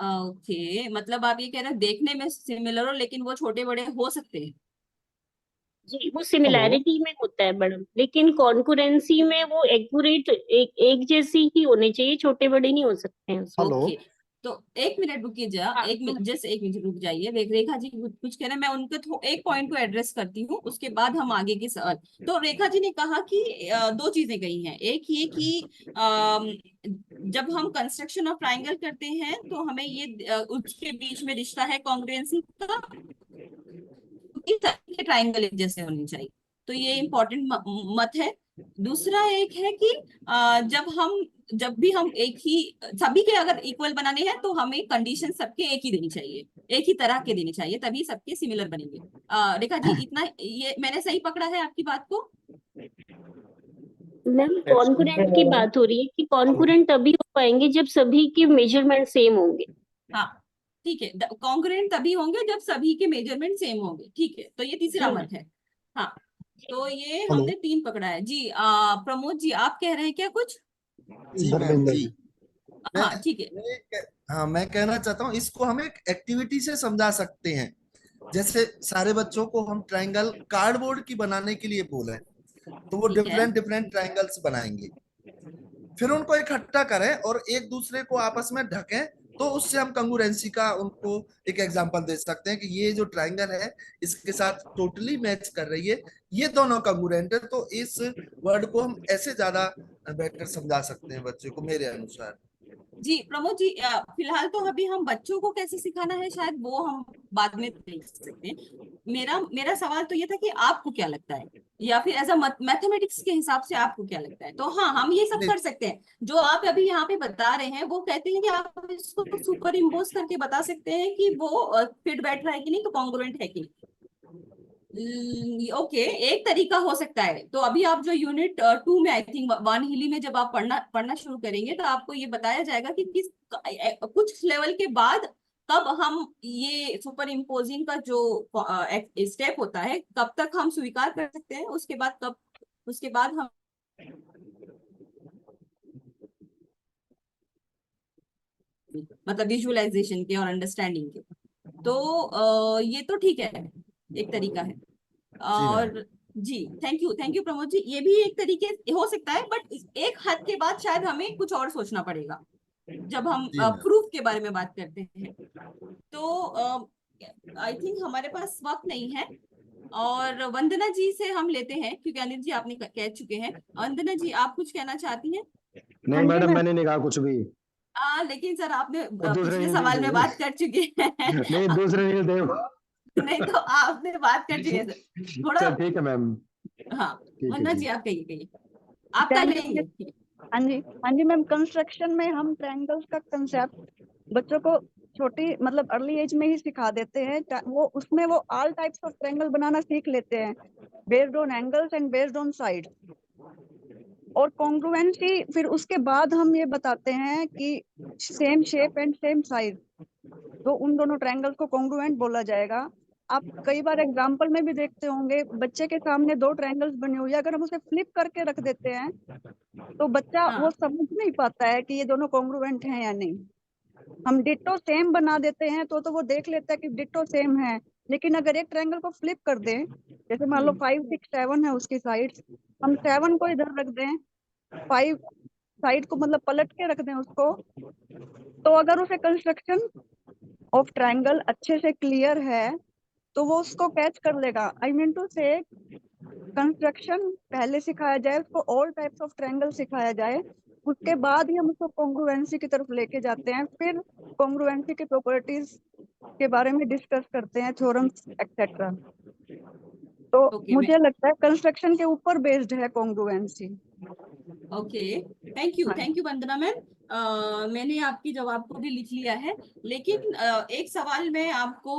ओके, मतलब आप ये कह रहे हैं देखने में सिमिलर हो लेकिन वो छोटे बड़े हो सकते हैं। जी, वो सिमिलैरिटी में होता है मैडम, लेकिन कॉन्करेंसी में वो एक्यूरेट एक जैसी ही होनी चाहिए, छोटे बड़े नहीं हो सकते हैं उसमें। ओके, तो एक मिनट रुकिए जा, हाँ, एक मिनट जस्ट एक मिनट रुक जाइए। रेखा जी कुछ कह रहे हैं, मैं उनके एक पॉइंट को एड्रेस करती हूँ, उसके बाद हम आगे के सवाल। तो रेखा जी ने कहा कि दो चीजें कही हैं। एक ये कि जब हम कंस्ट्रक्शन ऑफ ट्रायंगल करते हैं तो हमें ये उसके बीच में रिश्ता है कॉन्ग्रुएंसी का, कि सभी के ट्रायंगल एक जैसे होने चाहिए, तो ये इम्पोर्टेंट मत है। दूसरा एक है कि जब भी हम एक ही सभी के अगर इक्वल बनाने हैं तो हमें कंडीशन सबके एक ही देनी चाहिए, एक ही तरह के देनी चाहिए, तभी सबके सिमिलर बनेंगे। रेखा जी इतना ये मैंने सही पकड़ा है आपकी बात को? मैम कॉन्करेंट की बात हो रही है कि कॉन्करेंट तभी हो पाएंगे जब सभी के मेजरमेंट सेम होंगे। हाँ ठीक है, कॉन्ग्रुएंट तभी होंगे जब सभी के मेजरमेंट सेम होंगे। ठीक है, तो ये तीसरा मत है। हाँ, तो ये हमने 3 पकड़ा है जी। प्रमोद जी आप कह रहे हैं क्या कुछ? जी मैम धर्मेंद्र जी। मैं हाँ ठीक है। हाँ मैं कहना चाहता हूँ, इसको हम एक एक्टिविटी से समझा सकते हैं। जैसे सारे बच्चों को हम ट्रायंगल कार्डबोर्ड की बनाने के लिए बोले तो वो ठीक है। डिफरेंट ट्रायंगल्स बनाएंगे, फिर उनको इकट्ठा करें और एक दूसरे को आपस में ढकें, तो उससे हम कंग्रुएंसी का उनको एक एग्जांपल दे सकते हैं कि ये जो ट्रायंगल है इसके साथ टोटली मैच कर रही है, ये दोनों कंग्रुएंट है। तो इस वर्ड को हम ऐसे ज्यादा बेटर समझा सकते हैं बच्चे को, मेरे अनुसार। जी प्रमोद जी, फिलहाल तो अभी हम बच्चों को कैसे सिखाना है शायद वो हम बाद में देख सकते हैं। मेरा सवाल तो ये था कि आपको क्या लगता है, या फिर एज अ मैथमेटिक्स के हिसाब से आपको क्या लगता है? तो हाँ, हम ये सब कर सकते हैं जो आप अभी यहाँ पे बता रहे हैं। वो कहते हैं कि आप इसको सुपर इम्पोज करके बता सकते हैं कि वो फिट बैठ रहा है कि नहीं, तो कॉन्ग्रुएंट है कि नहीं। ओके, एक तरीका हो सकता है। तो अभी आप जो यूनिट 2 में आई थिंक वानहिली में जब आप पढ़ना शुरू करेंगे तो आपको ये बताया जाएगा कि कुछ लेवल के बाद कब हम ये सुपर इम्पोजिंग का जो स्टेप होता है कब तक हम स्वीकार कर सकते हैं, उसके बाद हम मतलब विजुअलाइजेशन के और अंडरस्टैंडिंग के। तो ये तो ठीक है, एक तरीका है। और जी थैंक यू प्रमोद जी, ये भी एक तरीके हो सकता है, बट एक हद के बाद शायद हमें कुछ और सोचना पड़ेगा जब हम प्रूफ के बारे में बात करते हैं। तो आई थिंक हमारे पास वक्त नहीं है, और वंदना जी से हम लेते हैं क्योंकि अनिल जी आपने कह चुके हैं। वंदना जी आप कुछ कहना चाहती हैं? नहीं मैडम, मैंने नहीं कहा कुछ भी। लेकिन सर आपने दूसरे पिछले नील सवाल में दे। बात कर चुके हैं। नहीं, दूसरे नील देव। नहीं तो आपने बात कर चुके हैं सर, थोड़ा। चल ठीक है मैम। हाँ ठीक है वंदना जी। जी आप कहिए आप कर लेंगे। हाँ जी मैम, कंस्ट्रक्शन में हम ट्रायंगल्स का कंसेप्ट बच्चों को छोटी मतलब अर्ली एज में ही सिखा देते हैं। वो उसमें वो ऑल टाइप्स ऑफ ट्रायंगल बनाना सीख लेते हैं, based on angles and based on side. और कॉन्ग्रुएंसी फिर उसके बाद हम ये बताते हैं कि same shape and same size, तो उन दोनों ट्रायंगल को कॉन्ग्रुएंट बोला जाएगा। आप कई बार एग्जाम्पल में भी देखते होंगे, बच्चे के सामने दो ट्रायंगल्स बने हुए हैं, अगर हम उसे फ्लिप करके रख देते हैं तो बच्चा वो हाँ समझ नहीं पाता है कि ये दोनों कॉन्ग्रुएंट हैं या नहीं। हम डिट्टो सेम बना देते हैं तो वो देख लेता है कि डिट्टो सेम है, लेकिन अगर एक ट्रायंगल को फ्लिप कर दें, जैसे मान लो 5 6 7 है उसकी साइड्स, हम 7 को इधर रख दें, 5 साइड को मतलब पलट के रख दें उसको, तो अगर उसे कंस्ट्रक्शन ऑफ ट्रायंगल अच्छे से क्लियर है तो वो उसको कैच कर लेगा। आई मीन टू से कंस्ट्रक्शन पहले सिखाया जाए, उसको ऑल टाइप्स ऑफ ट्रायंगल सिखाया जाए, उसके बाद ही हम उसको कॉन्ग्रुएंसी की तरफ लेके जाते हैं, फिर कॉन्ग्रुएंसी की प्रॉपर्टीज के बारे में डिस्कस करते हैं, थ्योरम्स एक्सेट्रा। तो ओके मुझे लगता है कंस्ट्रक्शन के ऊपर बेस्ड है congruency. Okay thank you Vandana ma'am. मैंने आपकी जवाब को भी लिख लिया है, लेकिन एक सवाल मैं आपको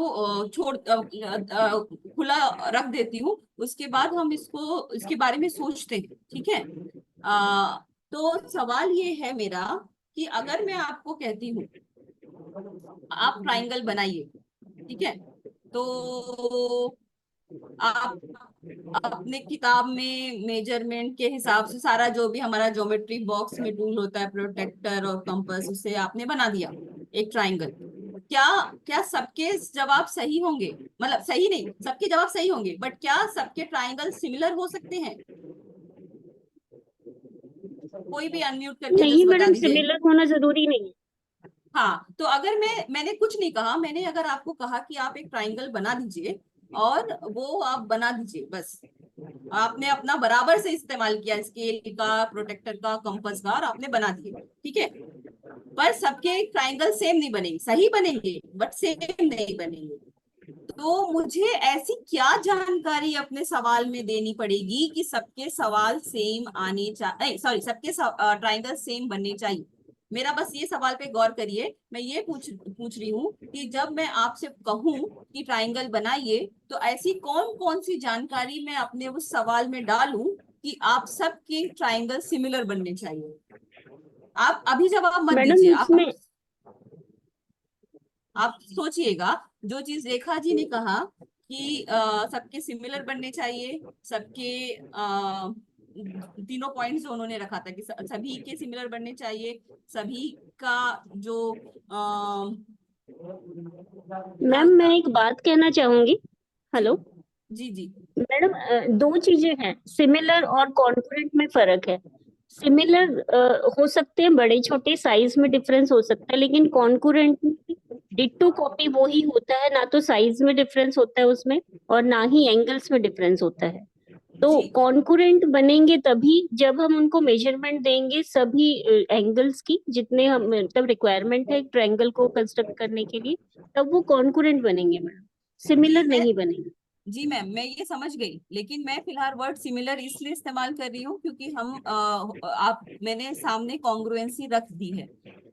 खुला रख देती हूँ, उसके बाद हम इसके बारे में सोचते हैं, ठीक है। तो सवाल ये है मेरा कि अगर मैं आपको कहती हूँ आप ट्राइंगल बनाइए, ठीक है, तो आप अपने किताब में मेजरमेंट के हिसाब से सारा जो भी हमारा ज्योमेट्री बॉक्स में टूल होता है, प्रोटेक्टर और कंपास, उससे आपने बना दिया एक ट्राइंगल। क्या क्या सबके जवाब सही होंगे? मतलब सही नहीं, सबके जवाब सही होंगे, बट क्या सबके ट्राइंगल सिमिलर हो सकते हैं? कोई भी अनम्यूट करके नहीं जस्ट बता मैडम, दीजिए। सिमिलर होना जरूरी नहीं है। हाँ, तो अगर मैंने कुछ नहीं कहा, मैंने अगर आपको कहा कि आप एक ट्राइंगल बना दीजिए और वो आप बना दीजिए, बस आपने अपना बराबर से इस्तेमाल किया स्केल का, प्रोटेक्टर का, कंपास का, और आपने बना दिए, ठीक है। पर सबके ट्राइंगल सेम नहीं बनेंगे, सही बनेंगे बट सेम नहीं बनेंगे। तो मुझे ऐसी क्या जानकारी अपने सवाल में देनी पड़ेगी कि सबके सवाल सेम आने चाहिए, सॉरी सबके ट्राइंगल सेम बनने चाहिए। मेरा बस ये सवाल पे गौर करिए। मैं ये पूछ रही हूँ कि जब मैं आपसे कहूँ कि ट्राइंगल बनाइए, तो ऐसी कौन कौन सी जानकारी मैं अपने उस सवाल में डालूं कि आप सबके ट्राइंगल सिमिलर बनने चाहिए। आप अभी जवाब मत मैडम दीजिए, इसमें आप सोचिएगा। जो चीज रेखा जी ने कहा कि सबके सिमिलर बनने चाहिए, सबके तीनों पॉइंट्स जो उन्होंने रखा था कि सभी के सिमिलर बनने चाहिए, सभी का जो मैम मैं एक बात कहना चाहूंगी। हेलो जी जी मैडम, दो चीजें हैं, सिमिलर और कॉन्करेंट में फर्क है। सिमिलर हो सकते हैं, बड़े छोटे साइज में डिफरेंस हो सकता है, लेकिन कॉन्करेंट में डिट्टो कॉपी वो ही होता है, ना तो साइज में डिफरेंस होता है उसमें और ना ही एंगल्स में डिफरेंस होता है। तो जी कॉन्करेंट बनेंगे तभी जब हम उनको मेजरमेंट देंगे सभी एंगल्स की, जितने हम मतलब रिक्वायरमेंट है एक ट्रायंगल को कंस्ट्रक्ट करने के लिए, तब वो कॉन्करेंट बनेंगे मैडम, सिमिलर नहीं बनेंगे। जी मैम, मैं ये समझ गई, लेकिन मैं फिलहाल वर्ड सिमिलर इसलिए इस्तेमाल कर रही हूँ क्योंकि मैंने सामने कॉन्ग्रुएंसी रख दी है।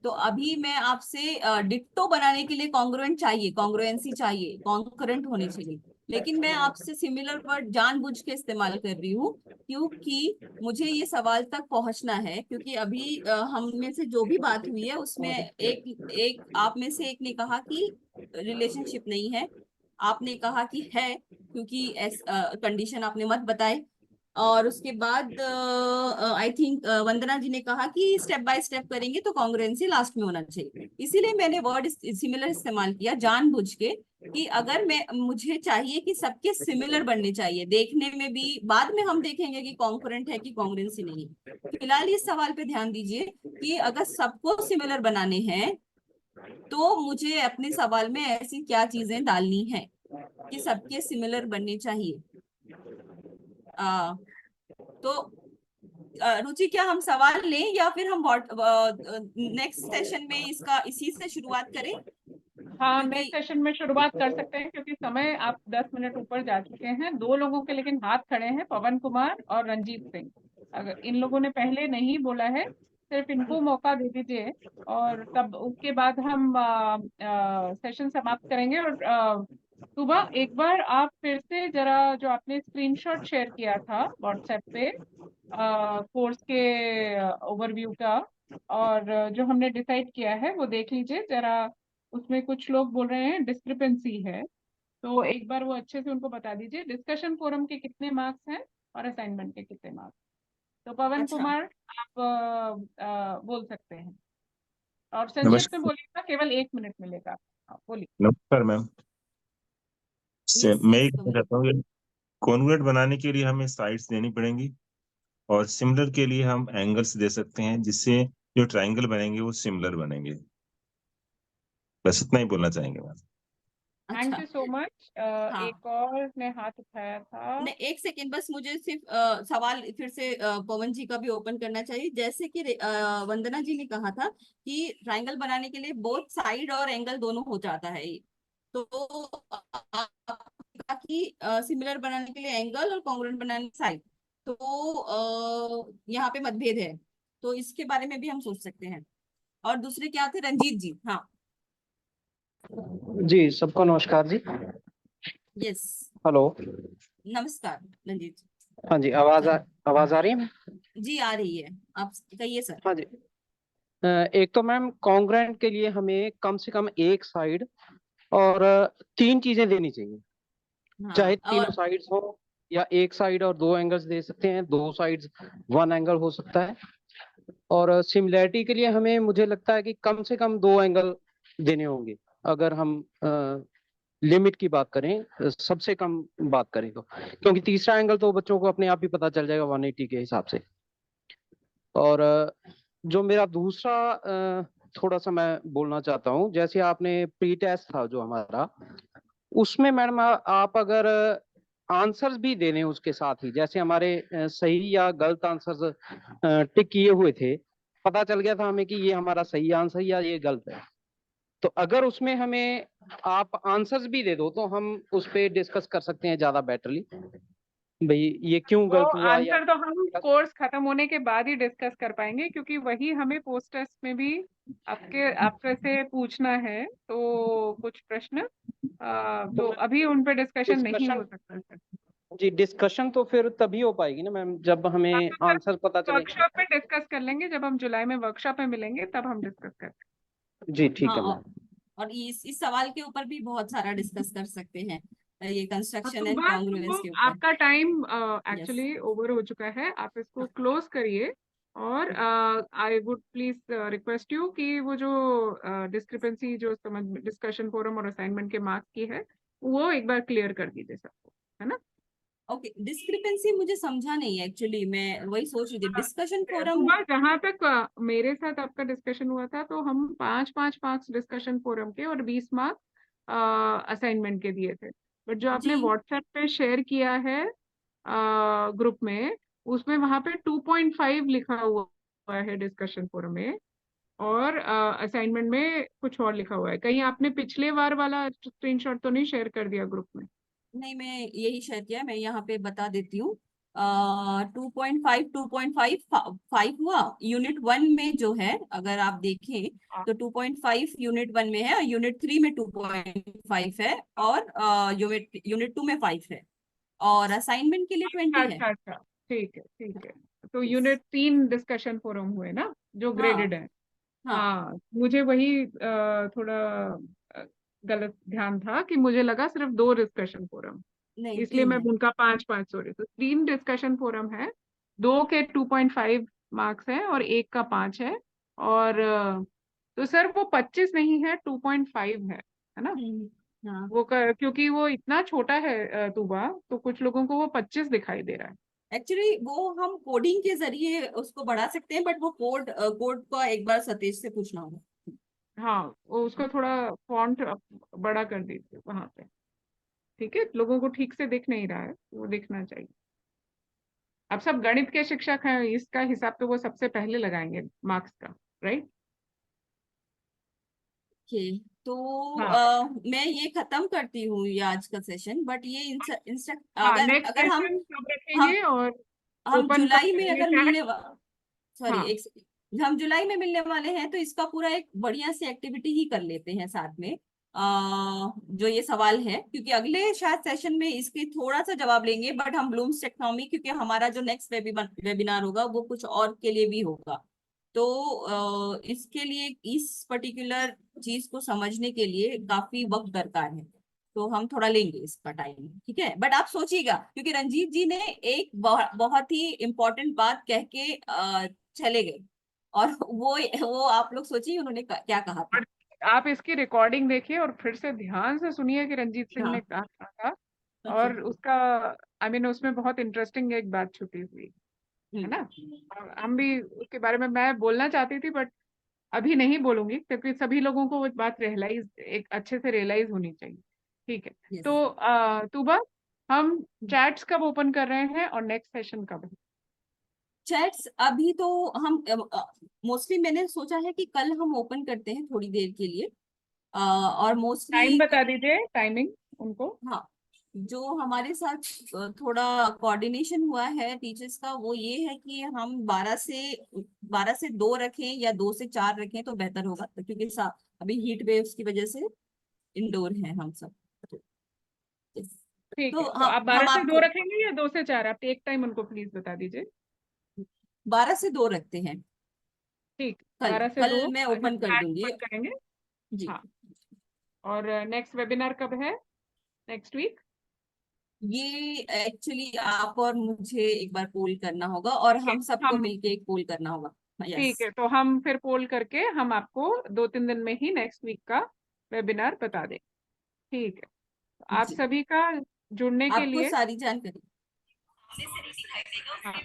तो अभी मैं आपसे डिट्टो बनाने के लिए कॉन्ग्रुएंट चाहिए, कॉन्ग्रुएंसी चाहिए, कॉन्करेंट होने चाहिए, लेकिन मैं आपसे सिमिलर वर्ड जानबूझ के इस्तेमाल कर रही हूँ क्योंकि मुझे ये सवाल तक पहुंचना है। क्योंकि अभी हम में से जो भी बात हुई है उसमें एक आप में से एक ने कहा कि रिलेशनशिप नहीं है, आपने कहा कि है क्योंकि कंडीशन आपने मत बताए, और उसके बाद आई थिंक वंदना जी ने कहा कि स्टेप बाय स्टेप करेंगे तो कॉन्ग्रुएंसी लास्ट में होना चाहिए। इसीलिए मैंने वर्ड सिमिलर इस्तेमाल किया जानबूझ के कि अगर मुझे चाहिए कि सबके सिमिलर बनने चाहिए, देखने में भी, बाद में हम देखेंगे कि कॉन्करेंट है कि कॉन्ग्रुएंसी नहीं। फिलहाल इस सवाल पे ध्यान दीजिए कि अगर सबको सिमिलर बनाने हैं तो मुझे अपने सवाल में ऐसी क्या चीजें डालनी है कि सबके सिमिलर बनने चाहिए। तो रुचि, क्या हम सवाल लें या फिर हम नेक्स्ट सेशन में इसी से शुरुआत करें? हाँ, नेक्स्ट सेशन में शुरुआत कर सकते हैं क्योंकि समय आप 10 मिनट ऊपर जा चुके हैं। 2 लोगों के लेकिन हाथ खड़े हैं, पवन कुमार और रंजीत सिंह। अगर इन लोगों ने पहले नहीं बोला है, सिर्फ इनको मौका दे दीजिए और तब उसके बाद हम सेशन समाप्त करेंगे। और सुबह एक बार आप फिर से जरा जो आपने स्क्रीनशॉट शेयर किया था व्हाट्सएप पे, कोर्स के ओवरव्यू का, और जो हमने डिसाइड किया है वो देख लीजिए जरा। उसमें कुछ लोग बोल रहे हैं डिस्क्रिपेंसी है, तो एक बार वो अच्छे से उनको बता दीजिए डिस्कशन फोरम के कितने मार्क्स हैं और असाइनमेंट के कितने मार्क्स। तो पवन अच्छा। कुमार, आप बोल सकते हैं, और संक्षिप्त में नमस्कार। बोलिएगा, केवल 1 मिनट मिलेगा। हाँ, बोलिए। नमस्कार मैम। यस मैं ये यस कहना चाहता हूँ कि कॉन्ग्रुएंट बनाने के लिए हमें साइड्स देनी पड़ेंगी और सिमिलर के लिए हम एंगल्स दे सकते हैं, जिससे जो ट्रायंगल बनेंगे वो सिमिलर बनेंगे। बस इतना ही बोलना चाहेंगे मैम। थैंक अच्छा। You so much. हाँ। एक और ने हाथ उठाया था। नहीं, एक सेकेंड बस, मुझे सिर्फ सवाल फिर से पवन जी का भी ओपन करना चाहिए। जैसे कि वंदना जी ने कहा था कि ट्रायंगल बनाने के लिए बोथ साइड और एंगल दोनों हो जाता है, तो आपने कहा कि सिमिलर बनाने के लिए एंगल और कॉन्ग्रुएंट बनाने साइड, तो यहाँ पे मतभेद है, तो इसके बारे में भी हम सोच सकते हैं। और दूसरे क्या थे, रंजीत जी? हाँ। जी, सबको नमस्कार जी। Yes, hello. नमस्कार रंजीत जी। हाँ जी, आवाज आ रही है? जी आ रही है, आप कहिए सर। हाँ जी। एक तो मैम कॉन्ग्रुएंट के लिए हमें कम से कम एक साइड और 3 चीजें देनी चाहिए। चाहे हाँ, तीनों और साइड्स हो या एक साइड और 2 एंगल्स दे सकते हैं, 2 साइड्स 1 एंगल हो सकता है। और सिमिलैरिटी के लिए हमें, मुझे लगता है कि कम से कम 2 एंगल देने होंगे, अगर हम लिमिट की बात करें, सबसे कम बात करें तो, क्योंकि तीसरा एंगल तो बच्चों को अपने आप ही पता चल जाएगा 180 के हिसाब से। और जो मेरा दूसरा थोड़ा सा मैं बोलना चाहता हूँ, जैसे आपने प्री टेस्ट था जो हमारा, उसमें मैडम आप अगर आंसर्स भी दे दें उसके साथ ही, जैसे हमारे सही या गलत आंसर्स टिक किए हुए थे, पता चल गया था हमें कि ये हमारा सही आंसर या ये गलत है, तो अगर उसमें हमें आप आंसर्स भी दे दो तो हम उस पर डिस्कस कर सकते हैं ज्यादा बेटरली, भाई ये क्यों वो गलत हुआ या आंसर तो हम कोर्स खत्म होने के बाद ही डिस्कस कर पाएंगे, क्योंकि वही हमें पोस्ट टेस्ट में भी आपके से पूछना है, तो कुछ प्रश्न तो अभी उन पे डिस्कशन नहीं हो सकता सर। जी, डिस्कशन तो फिर तभी हो पाएगी ना मैम, जब हमें आंसर पता चले। वर्कशॉप में डिस्कस कर लेंगे, जब हम जुलाई में वर्कशॉप में मिलेंगे तब हम डिस्कस करते जी ठीक हाँ, है मैम। और इस सवाल के ऊपर भी बहुत सारा डिस्कस कर सकते हैं, ये कंस्ट्रक्शन तो एंड बस कॉन्ग्रुएंस वो के ऊपर। आपका टाइम यस, एक्चुअली ओवर हो चुका है, आप इसको क्लोज करिए। और I would please request you कि वो जो डिस्क्रिपेंसी जो समझ डिस्कशन फोरम और असाइनमेंट के मार्क्स की है, वो एक बार क्लियर कर दीजिए सबको, है ना। ओके। डिस्क्रिपेंसी मुझे समझा नहीं एक्चुअली, मैं वही सोच रही थी डिस्कशन फोरम। सुबह जहां तक मेरे साथ आपका डिस्कशन हुआ था, तो हम 5-5 मार्क्स डिस्कशन फोरम के और 20 मार्क्स असाइनमेंट के दिए थे। बट जो आपने जी व्हाट्सएप पे शेयर किया है ग्रुप में, उसमें वहां पे 2.5 लिखा हुआ है डिस्कशन फोरम में, और असाइनमेंट में कुछ और लिखा हुआ है। कहीं आपने पिछले बार वाला स्क्रीनशॉट तो नहीं शेयर कर दिया ग्रुप में? नहीं, मैं यही शेयर किया, मैं यहाँ पे बता देती हूँ। 2.5 हुआ यूनिट 1 में जो है, अगर आप देखें तो 2.5 यूनिट 1 में है, और यूनिट 3 में 2.5 है, और यूनिट 2 में 5 है, और असाइनमेंट के लिए 20 है। अच्छा अच्छा, ठीक है ठीक है। तो Yes. यूनिट 3 डिस्कशन फोरम हुए ना, जो ग्रेडेड हाँ है। हाँ। हाँ, मुझे वही थोड़ा अ, गलत ध्यान था कि मुझे लगा सिर्फ 2 डिस्कशन फोरम, नहीं, इसलिए 3 मैं है। उनका 5-5, सॉरी, तो 3 डिस्कशन फोरम है। 2 के 2.5 मार्क्स है और 1 का 5 है। और तो सर वो 25 नहीं है, 2.5 है ना। हाँ, वो क्योंकि वो इतना छोटा है तूबा, तो कुछ लोगों को वो 25 दिखाई दे रहा है। एक्चुअली वो हम कोडिंग के जरिए उसको बढ़ा सकते हैं, बट वो कोड का एक बार सतीश से पूछना होगा। हाँ, वो उसको थोड़ा फॉन्ट बड़ा कर दीजिए वहां पे, ठीक है। लोगों को ठीक से दिख नहीं रहा है, वो दिखना चाहिए। अब सब गणित के शिक्षक हैं, इसका हिसाब तो वो सबसे पहले लगाएंगे मार्क्स का, राइट। ओके, तो हाँ मैं ये खत्म करती हूँ ये आज का सेशन, बट ये हाँ, अगर नेक्स्ट अगर सेशन कब हम रखेंगे और हम ओपन कब जुलाई में करेंगे अगर चैट? सॉरी, हाँ एक सेकंड, हम जुलाई में मिलने वाले हैं, तो इसका पूरा एक बढ़िया सी एक्टिविटी ही कर लेते हैं साथ में। जो ये सवाल है, क्योंकि अगले शायद सेशन में इसके थोड़ा सा जवाब लेंगे, बट हम ब्लूम्स टेक्नोमी, क्योंकि हमारा जो नेक्स्ट वेबिनार होगा वो कुछ और के लिए भी होगा, तो इसके लिए इस पर्टिकुलर चीज को समझने के लिए काफी वक्त दरकार है, तो हम थोड़ा लेंगे इसका टाइम, ठीक है। बट आप सोचिएगा, क्योंकि रंजीत जी ने एक बहुत ही इम्पोर्टेंट बात कह के चले गए, और वो आप लोग सोचिए उन्होंने क्या कहा था। आप इसकी रिकॉर्डिंग देखिए और फिर से ध्यान से सुनिए कि रंजीत सिंह ने हाँ, कहा था, ओके। और उसका उसमें बहुत इंटरेस्टिंग एक बात छुपी हुई है ना। और हम भी उसके बारे में मैं बोलना चाहती थी, बट अभी नहीं बोलूंगी, क्योंकि सभी लोगों को वो बात रियलाइज, एक अच्छे से रियलाइज होनी चाहिए। ठीक है, Yes. तो तुबा, हम चैट्स कब ओपन कर रहे हैं और नेक्स्ट सेशन कब है? चैट्स अभी तो हम मोस्टली मैंने सोचा है कि कल हम ओपन करते हैं थोड़ी देर के लिए, और मोस्टली टाइम बता दीजिए, टाइमिंग उनको। हाँ, जो हमारे साथ थोड़ा कोऑर्डिनेशन हुआ है टीचर्स का, वो ये है कि हम 12 से 2 रखें या 2 से 4 रखें तो बेहतर होगा, क्योंकि अभी हीट वेव्स की वजह से इंडोर हैं हम सब। Yes. ठीक तो है, तो आप हम 12 से 2 आपको रखेंगे या 2 से 4? आप एक टाइम उनको प्लीज बता दीजिए। 12 से 2 रखते हैं। ठीक, कल 12 से 2 कल मैं ओपन कर चैट दूंगी ओपन करेंगे। जी। हाँ, और नेक्स्ट वेबिनार कब है? Next week? ये एक्चुअली आप और मुझे एक बार पोल करना होगा, और हम सबको हम मिलके एक पोल करना होगा। ठीक यस है, तो हम फिर पोल करके हम आपको 2-3 दिन में ही नेक्स्ट वीक का वेबिनार बता दें। ठीक है, तो आप जी, सभी का जुड़ने के आपको लिए, सारी जानकारी। हाँ,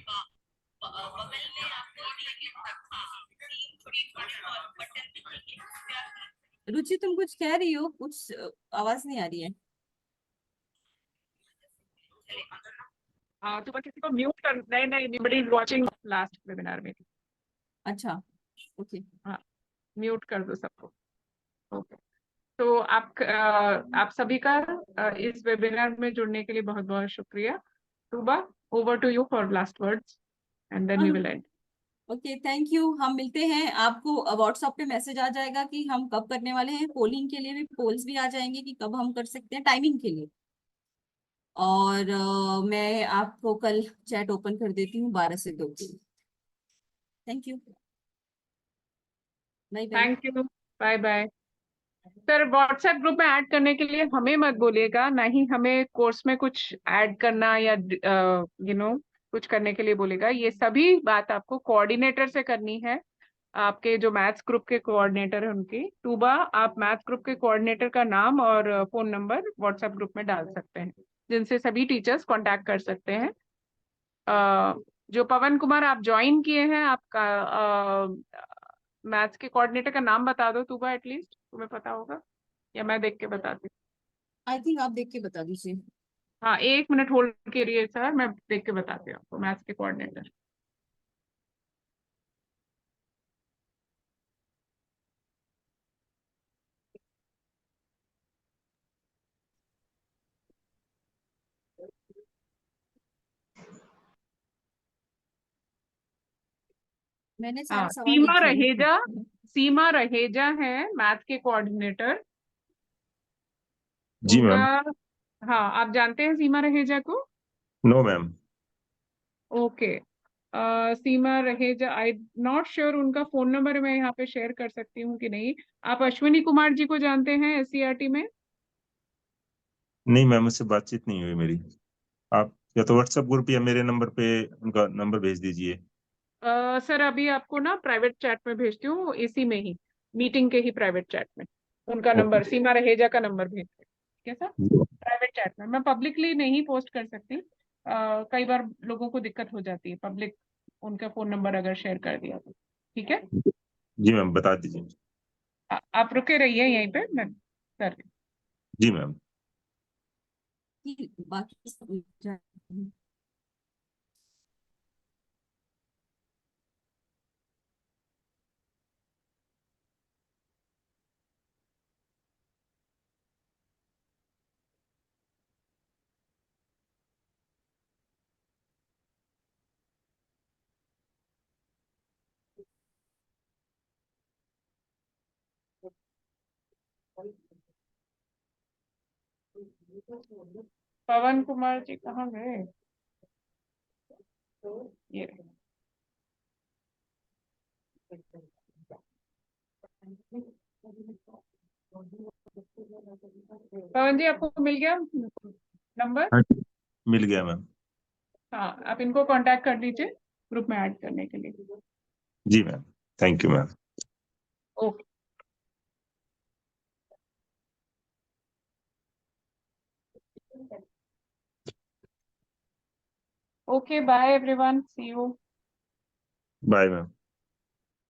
रुचि, तुम कुछ कह रही हो, कुछ आवाज नहीं आ रही है। तो बस किसी को म्यूट कर, नहीं नहीं, anybody is watching last webinar में। अच्छा, ओके। हाँ, म्यूट कर दो सबको। ओके, तो आप सभी का इस वेबिनार में जुड़ने के लिए बहुत बहुत शुक्रिया। Tuba, over to you for last words and then we will end. Okay, thank you. हम मिलते हैं, आपको व्हाट्सएप पे मैसेज आ जाएगा कि हम कब करने वाले हैं। पोलिंग के लिए भी पोल्स भी आ जाएंगे कि कब हम कर सकते हैं, टाइमिंग के लिए। और मैं आपको कल चैट ओपन कर देती हूँ 12 से 2। Thank you, bye bye. Thank you, bye bye. Sir, WhatsApp group में ऐड करने के लिए हमें मत बोलिएगा, ना ही हमें कोर्स में कुछ ऐड करना या कुछ करने के लिए बोलेगा। ये सभी बात आपको कोऑर्डिनेटर से करनी है, आपके जो मैथ्स ग्रुप के कोऑर्डिनेटर है उनकी। टूबा, आप मैथ्स ग्रुप के कोऑर्डिनेटर का नाम और फोन नंबर व्हाट्सएप ग्रुप में डाल सकते हैं, जिनसे सभी टीचर्स कांटेक्ट कर सकते हैं। जो पवन कुमार आप ज्वाइन किए हैं, आपका मैथ्स के कोऑर्डिनेटर का नाम बता दो टूबा, एटलीस्ट तुम्हें पता होगा, या मैं देख के बताती हूँ। आई थिंक आप देख के बता दीजिए। हाँ, 1 मिनट होल्ड करिए सर, मैं देख के बताती हूँ आपको मैथ्स के कोऑर्डिनेटर। मैंने हाँ, सारे सवाल लिखे हैं। सीमा रहेजा है मैथ के कोऑर्डिनेटर। जी उनका, मैम। हाँ, आप जानते हैं सीमा रहेजा को? No ma'am. Okay, Seema Raheja, I not sure उनका फोन नंबर मैं यहाँ पे शेयर कर सकती हूँ कि नहीं। आप अश्विनी कुमार जी को जानते हैं एससीईआरटी में? नहीं मैम, उससे बातचीत नहीं हुई मेरी। आप या तो व्हाट्सएप ग्रुप या मेरे नंबर पे उनका नंबर भेज दीजिए। सर, अभी आपको ना प्राइवेट चैट में भेजती हूँ, इसी में ही, मीटिंग के ही प्राइवेट चैट में उनका ओके। नंबर, सीमा रहेजा का नंबर भेज दें। ठीक है सर, प्राइवेट चैट में, मैं पब्लिकली नहीं पोस्ट कर सकती। कई बार लोगों को दिक्कत हो जाती है पब्लिक उनका फोन नंबर अगर शेयर कर दिया तो। ठीक है, जी मैम, बता दीजिए। आप रुके रहिए यहीं पे, मैं कर रही हूँ। जी मैम। बाकी सब पवन कुमार जी कहाँ गए? ये रहे। पवन जी आपको मिल गया नंबर? हाँ जी, मिल गया मैम। हाँ, आप इनको कांटेक्ट कर लीजिए ग्रुप में ऐड करने के लिए। जी ma'am, thank you ma'am. Okay. Okay, bye everyone. See you. Bye ma'am.